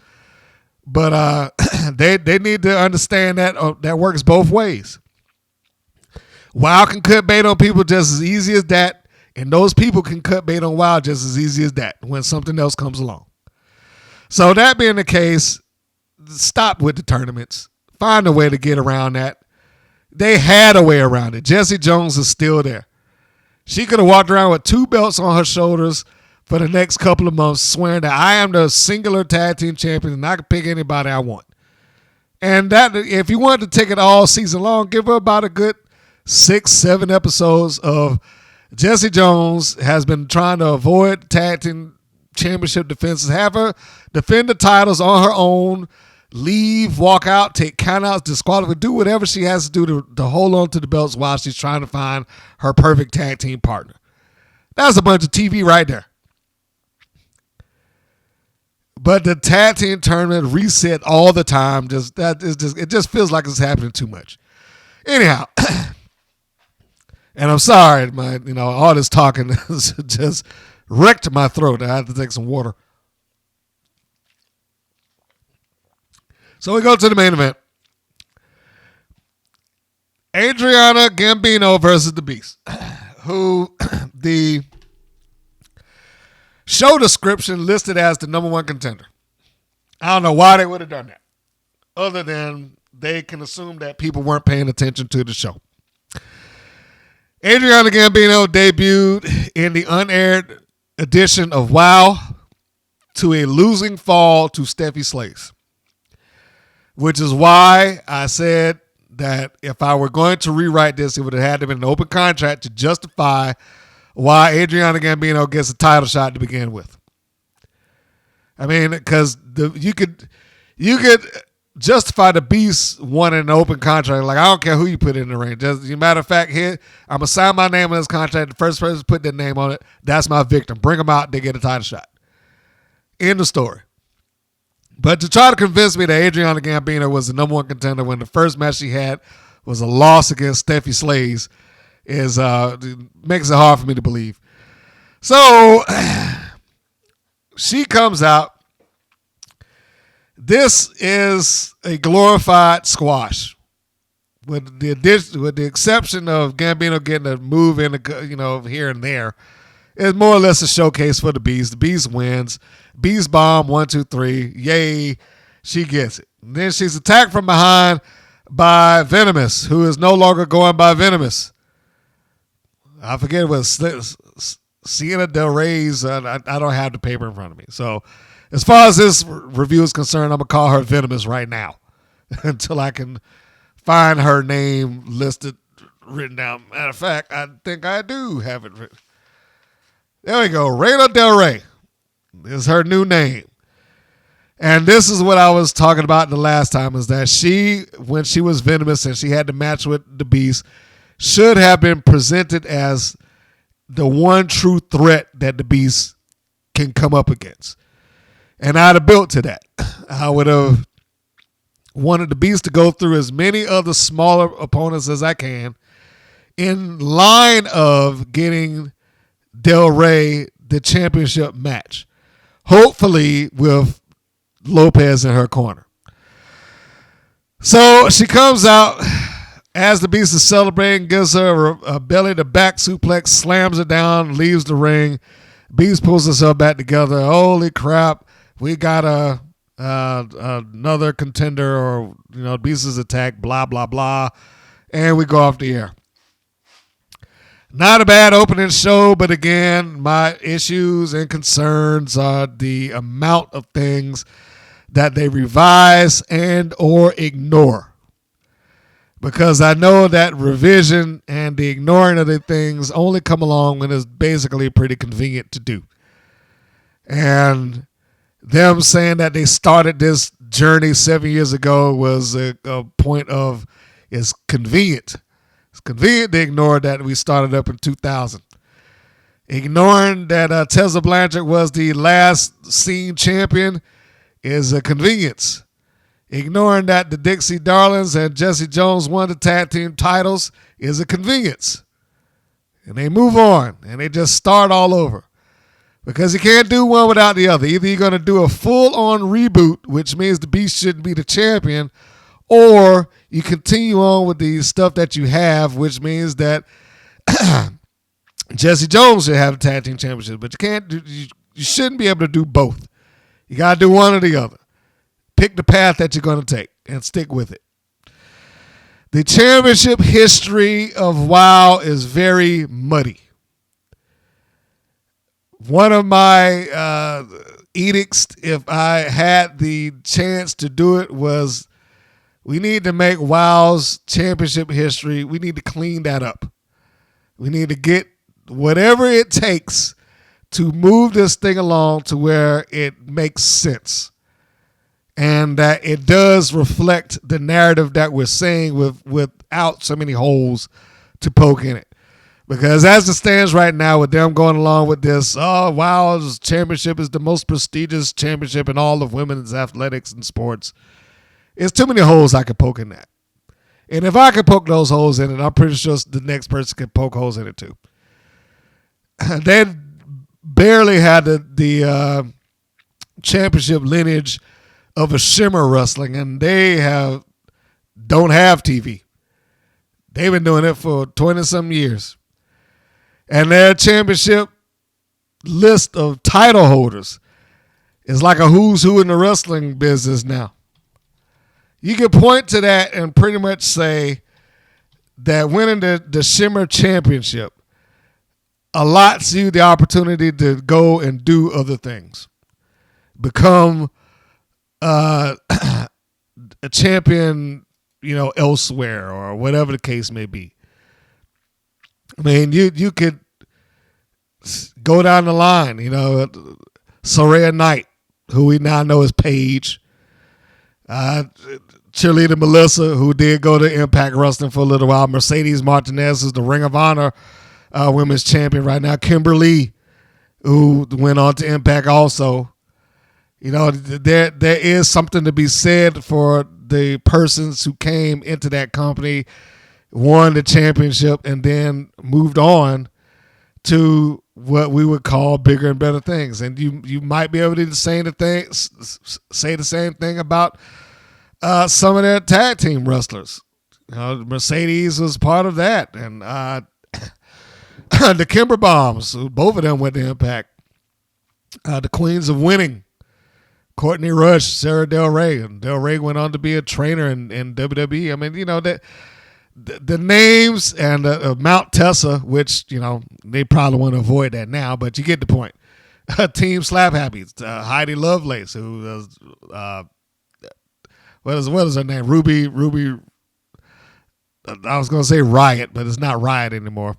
But they need to understand that that works both ways. WOW can cut bait on people just as easy as that, and those people can cut bait on WOW just as easy as that when something else comes along. So that being the case, stop with the tournaments. Find a way to get around that. They had a way around it. Jessie Jones is still there. She could have walked around with 2 belts on her shoulders for the next couple of months, swearing that I am the singular tag team champion and I can pick anybody I want. And that, if you wanted to take it all season long, give her about a good 6, 7 episodes of Jessie Jones has been trying to avoid tag team championship defenses. Have her defend the titles on her own. Leave, walk out, take countouts, disqualify, do whatever she has to do to hold on to the belts while she's trying to find her perfect tag team partner. That's a bunch of TV right there. But the tag team tournament reset all the time. It just feels like it's happening too much. Anyhow, and I'm sorry, all this talking just wrecked my throat. I had to take some water. So we go to the main event. Adriana Gambino versus The Beast, who the show description listed as the number 1 contender. I don't know why they would have done that, other than they can assume that people weren't paying attention to the show. Adriana Gambino debuted in the unaired edition of WOW to a losing fall to Steffi Slays. Which is why I said that if I were going to rewrite this, it would have had to be an open contract to justify why Adriana Gambino gets a title shot to begin with. I mean, because you could justify the Beast wanting an open contract. Like, I don't care who you put in the ring. Just, as a matter of fact, here, I'm going to sign my name on this contract. The first person to put their name on it, that's my victim. Bring them out, they get a title shot. End of story. But to try to convince me that Adriana Gambino was the number 1 contender when the first match she had was a loss against Steffi Slays makes it hard for me to believe. So she comes out. This is a glorified squash, with the exception of Gambino getting a move in, here and there. It's more or less a showcase for the Beast. The Beast wins. Beast bomb, 1, 2, 3. Yay, she gets it. And then she's attacked from behind by Venomous, who is no longer going by Venomous. I forget it was Sienna Del Rey's. I don't have the paper in front of me. So as far as this review is concerned, I'm going to call her Venomous right now until I can find her name written down. Matter of fact, I think I do have it written. There we go. Reina Del Rey is her new name. And this is what I was talking about the last time, is that when she was Venomous and she had the match with the Beast, should have been presented as the one true threat that the Beast can come up against. And I'd have built to that. I would have wanted the Beast to go through as many other smaller opponents as I can in line of getting Del Rey the championship match. Hopefully with Lopez in her corner. So she comes out as the Beast is celebrating, gives her a belly to back suplex, slams her down, leaves the ring. Beast pulls herself back together. Holy crap. We got another contender, or Beast is attacked, blah, blah, blah. And we go off the air. Not a bad opening show, but again, my issues and concerns are the amount of things that they revise and or ignore. Because I know that revision and the ignoring of the things only come along when it's basically pretty convenient to do. And them saying that they started this journey 7 years ago was a point of it's convenient. It's convenient to ignore that we started up in 2000. Ignoring that Tessa Blanchard was the last seen champion is a convenience. Ignoring that the Dixie Darlings and Jesse Jones won the tag team titles is a convenience. And they move on and they just start all over. Because you can't do one without the other. Either you're going to do a full-on reboot, which means the Beast shouldn't be the champion, or you continue on with the stuff that you have, which means that Jesse Jones should have the tag team championship. But you shouldn't be able to do both. You got to do one or the other. Pick the path that you're going to take and stick with it. The championship history of WoW is very muddy. One of my edicts, if I had the chance to do it, was we need to make WoW's championship history, we need to clean that up. We need to get whatever it takes to move this thing along to where it makes sense. And that it does reflect the narrative that we're saying without so many holes to poke in it. Because as it stands right now with them going along with this, WoW's championship is the most prestigious championship in all of women's athletics and sports. It's too many holes I could poke in that. And if I could poke those holes in it, I'm pretty sure the next person can poke holes in it too. They barely had the championship lineage of a Shimmer Wrestling, and they don't have TV. They've been doing it for 20-some years. And their championship list of title holders is like a who's who in the wrestling business now. You can point to that and pretty much say that winning the Shimmer Championship allots you the opportunity to go and do other things. Become a champion, elsewhere or whatever the case may be. I mean, you could go down the line, Soraya Knight, who we now know as Paige, cheerleader Melissa, who did go to Impact Wrestling for a little while, Mercedes Martinez is the Ring of Honor women's champion right now, Kimberly, who went on to Impact also. There is something to be said for the persons who came into that company, won the championship, and then moved on to what we would call bigger and better things. And you might be able to say the same thing about some of their tag team wrestlers. Mercedes was part of that, and the Kimber Bombs, both of them went to Impact. The Queens of Winning, Courtney Rush, Sarah Del Rey, and Del Rey went on to be a trainer in WWE. I mean, that. The names and Mount Tessa, which, they probably want to avoid that now, but you get the point. Team Slap Happy, Heidi Lovelace, who was, what is her name? Ruby, I was going to say Riot, but it's not Riot anymore.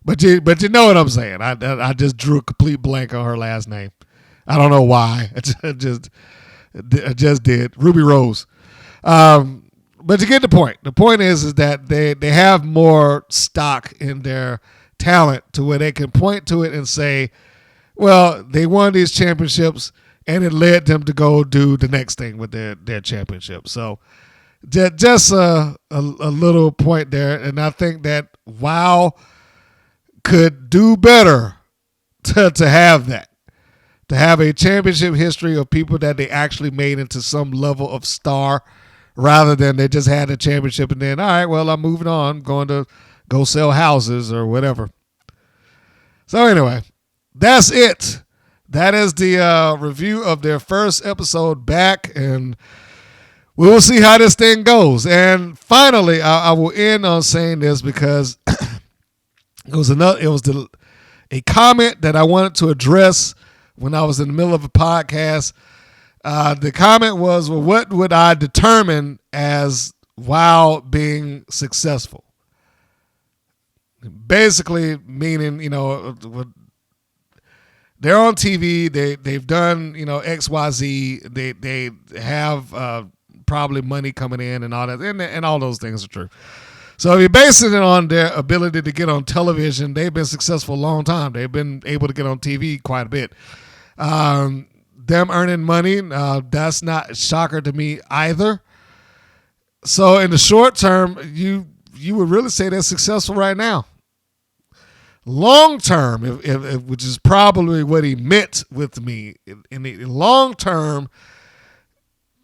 But you know what I'm saying. I just drew a complete blank on her last name. I don't know why. I just did. Ruby Rose. but to get the point, is that they have more stock in their talent to where they can point to it and say, well, they won these championships and it led them to go do the next thing with their championship. So just a little point there. And I think that WoW could do better to have that. To have a championship history of people that they actually made into some level of star rather than they just had a championship and then, all right, well, I'm moving on, going to go sell houses or whatever. So anyway, that's it. That is the review of their first episode back, and we will see how this thing goes. And finally, I will end on saying this because it was a comment that I wanted to address when I was in the middle of a podcast. The comment was, well, what would I determine as WoW being successful? Basically meaning, they're on TV, they've done, XYZ, they have probably money coming in and all that, and all those things are true. So if you're basing it on their ability to get on television, they've been successful a long time. They've been able to get on TV quite a bit. Them earning money, that's not a shocker to me either. So in the short term, you would really say they're successful right now. Long term, if which is probably what he meant with me, in the long term,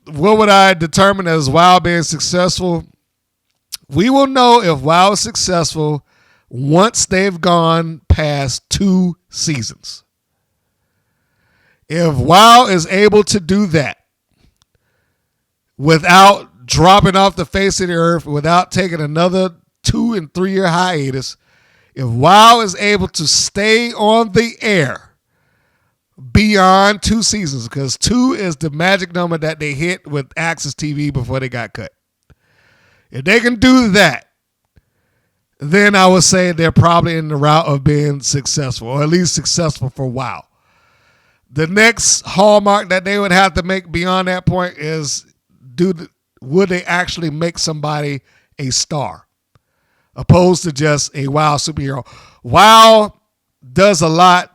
what would I determine as WoW being successful? We will know if WoW is successful once they've gone past 2 seasons. If WoW is able to do that without dropping off the face of the earth, without taking another 2 and 3 year hiatus, if WoW is able to stay on the air beyond 2 seasons, because 2 is the magic number that they hit with Access TV before they got cut. If they can do that, then I would say they're probably in the route of being successful, or at least successful for WoW. The next hallmark that they would have to make beyond that point is, would they actually make somebody a star, opposed to just a WoW superhero? WoW does a lot,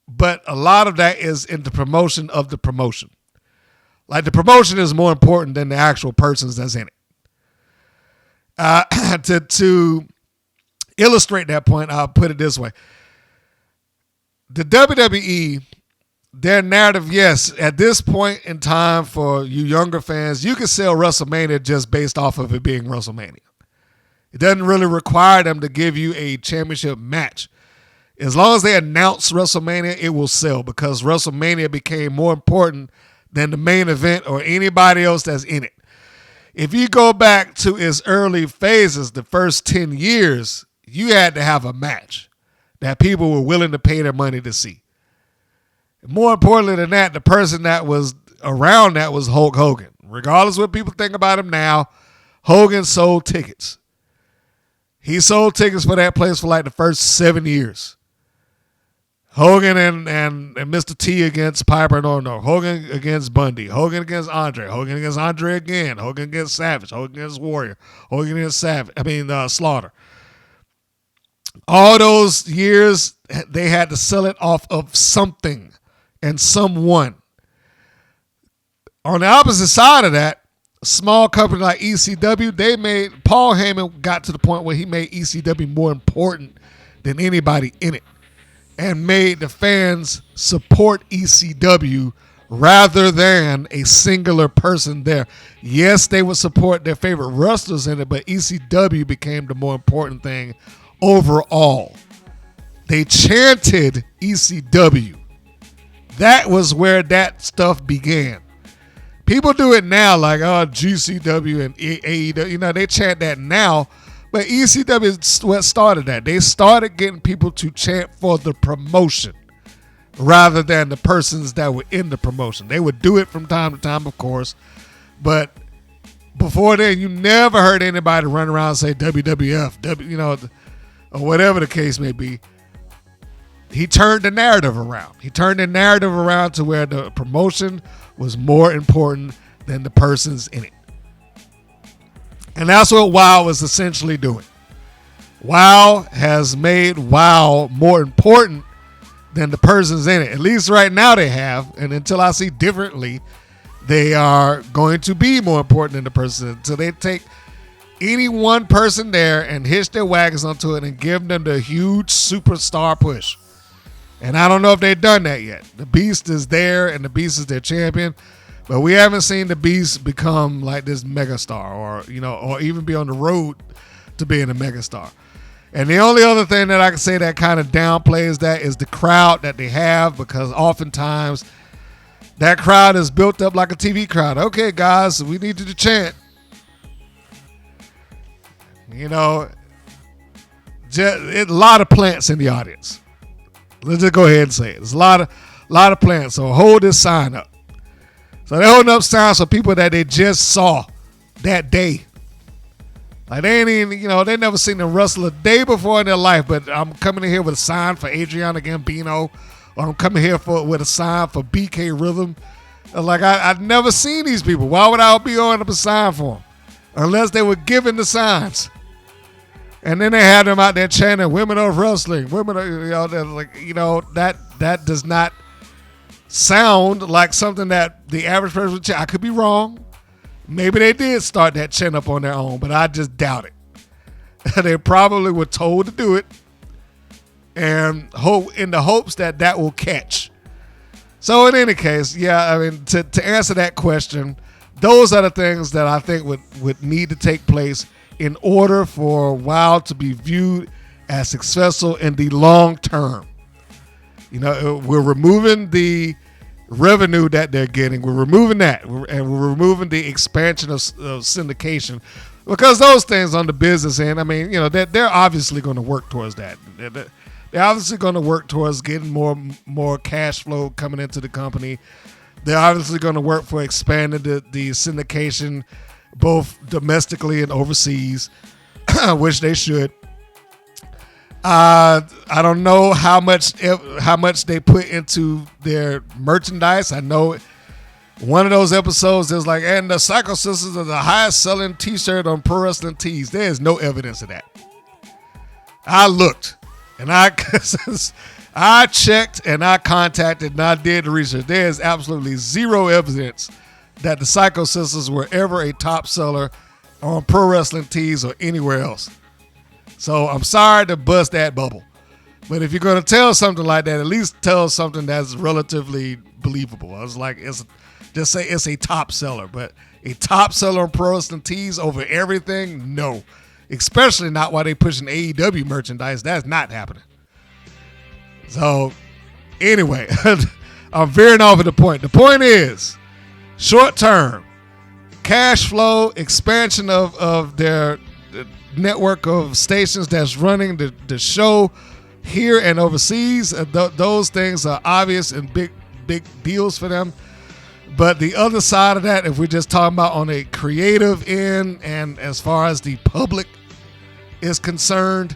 but a lot of that is in the promotion of the promotion. Like, the promotion is more important than the actual persons that's in it. To illustrate that point, I'll put it this way. The WWE, their narrative, yes, at this point in time for you younger fans, you can sell WrestleMania just based off of it being WrestleMania. It doesn't really require them to give you a championship match. As long as they announce WrestleMania, it will sell, because WrestleMania became more important than the main event or anybody else that's in it. If you go back to its early phases, the first 10 years, you had to have a match that people were willing to pay their money to see. More importantly than that, the person that was around that was Hulk Hogan. Regardless of what people think about him now, Hogan sold tickets. He sold tickets for that place for like the first 7 years. Hogan and Mr. T against Piper, no. Hogan against Bundy. Hogan against Andre. Hogan against Andre again. Hogan against Savage. Hogan against Warrior. Hogan against Slaughter. All those years, they had to sell it off of something and someone. On the opposite side of that, a small company like ECW, Paul Heyman got to the point where he made ECW more important than anybody in it, and made the fans support ECW rather than a singular person there. Yes, they would support their favorite wrestlers in it, but ECW became the more important thing overall. They chanted ECW. That was where that stuff began. People do it now, like, GCW and AEW. They chant that now. But ECW is what started that. They started getting people to chant for the promotion rather than the persons that were in the promotion. They would do it from time to time, of course. But before then, you never heard anybody run around and say WWF, or whatever the case may be. He turned the narrative around. He turned the narrative around to where the promotion was more important than the persons in it. And that's what WoW is essentially doing. WoW has made WoW more important than the persons in it. At least right now they have. And until I see differently, they are going to be more important than the person. So they take any one person there and hitch their wagons onto it and give them the huge superstar push. And I don't know if they've done that yet. The Beast is there and the Beast is their champion. But we haven't seen the Beast become like this megastar or even be on the road to being a megastar. And the only other thing that I can say that kind of downplays that is the crowd that they have, because oftentimes that crowd is built up like a TV crowd. Okay, guys, we need you to chant. A lot of plants in the audience. Let's just go ahead and say it. There's a lot of plants. So hold this sign up. So they're holding up signs for people that they just saw that day. Like they ain't even, they never seen them wrestle a day before in their life, but I'm coming in here with a sign for Adriana Gambino, or I'm coming here with a sign for BK Rhythm. Like I've never seen these people. Why would I be holding up a sign for them? Unless they were given the signs. And then they had them out there chanting, "Women of wrestling, women of," that does not sound like something that the average person would chant. I could be wrong. Maybe they did start that chant up on their own, but I just doubt it. They probably were told to do it, and in the hopes that will catch. So in any case, to answer that question, those are the things that I think would need to take place in order for WoW to be viewed as successful in the long term. We're removing the revenue that they're getting. We're removing that, and we're removing the expansion of syndication, because those things on the business end, they're obviously going to work towards that. They're obviously going to work towards getting more cash flow coming into the company. They're obviously going to work for expanding the syndication both domestically and overseas, which they should. I don't know how much they put into their merchandise. I know one of those episodes there's like, and the Psycho Sisters are the highest selling T-shirt on Pro Wrestling Tees. There is no evidence of that. I looked and I checked and I contacted and I did the research. There is absolutely zero evidence that the Psycho Sisters were ever a top seller on Pro Wrestling Tees or anywhere else. So I'm sorry to bust that bubble. But if you're going to tell something like that, at least tell something that's relatively believable. I was like, just say it's a top seller. But a top seller on Pro Wrestling Tees over everything? No. Especially not while they pushing AEW merchandise. That's not happening. So anyway, I'm veering off of the point. The point is, short term, cash flow, expansion of their network of stations that's running the show here and overseas. Those things are obvious and big deals for them. But the other side of that, if we're just talking about on a creative end and as far as the public is concerned,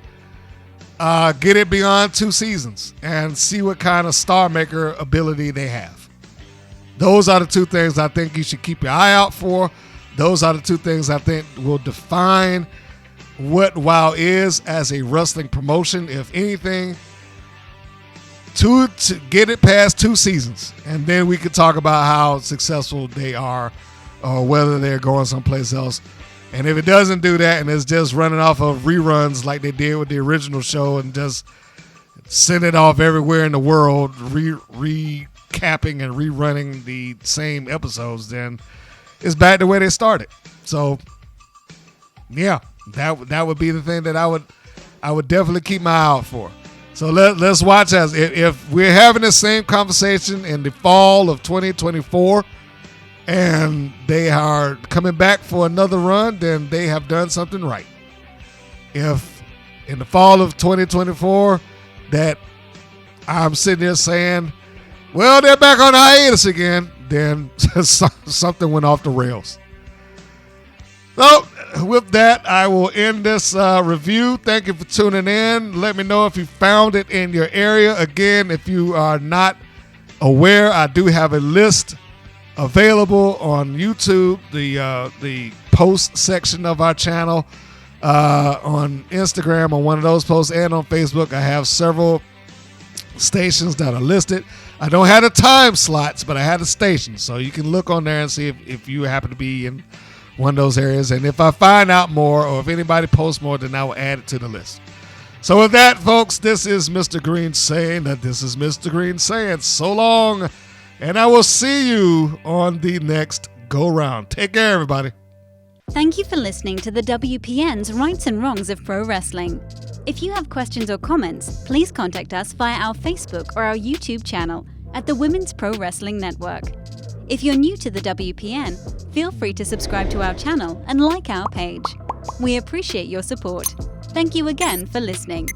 get it beyond 2 seasons and see what kind of star maker ability they have. Those are the two things I think you should keep your eye out for. Those are the two things I think will define what WoW is as a wrestling promotion, if anything, to get it past 2 seasons. And then we could talk about how successful they are or whether they're going someplace else. And if it doesn't do that and it's just running off of reruns like they did with the original show and just send it off everywhere in the world, recapping and rerunning the same episodes, then it's back to where they started. So, yeah. That would be the thing that I would definitely keep my eye out for. So let's watch as if we're having the same conversation in the fall of 2024 and they are coming back for another run, then they have done something right. If in the fall of 2024 that I'm sitting there saying, well, they're back on hiatus again, then something went off the rails. So with that, I will end this review. Thank you for tuning in. Let me know if you found it in your area. Again, if you are not aware, I do have a list available on YouTube. The post section of our channel on Instagram, on one of those posts, and on Facebook. I have several stations that are listed. I don't have the time slots, but I have the stations, so you can look on there and see if you happen to be in one of those areas. And if I find out more, or if anybody posts more, then I will add it to the list. So with that, folks, this is Mr. Green saying that this is Mr. Green saying so long, and I will see you on the next go-round. Take care, everybody. Thank you for listening to the WPN's Rights and Wrongs of Pro Wrestling. If you have questions or comments, please contact us via our Facebook or our YouTube channel at the Women's Pro Wrestling Network. If you're new to the WPN, feel free to subscribe to our channel and like our page. We appreciate your support. Thank you again for listening.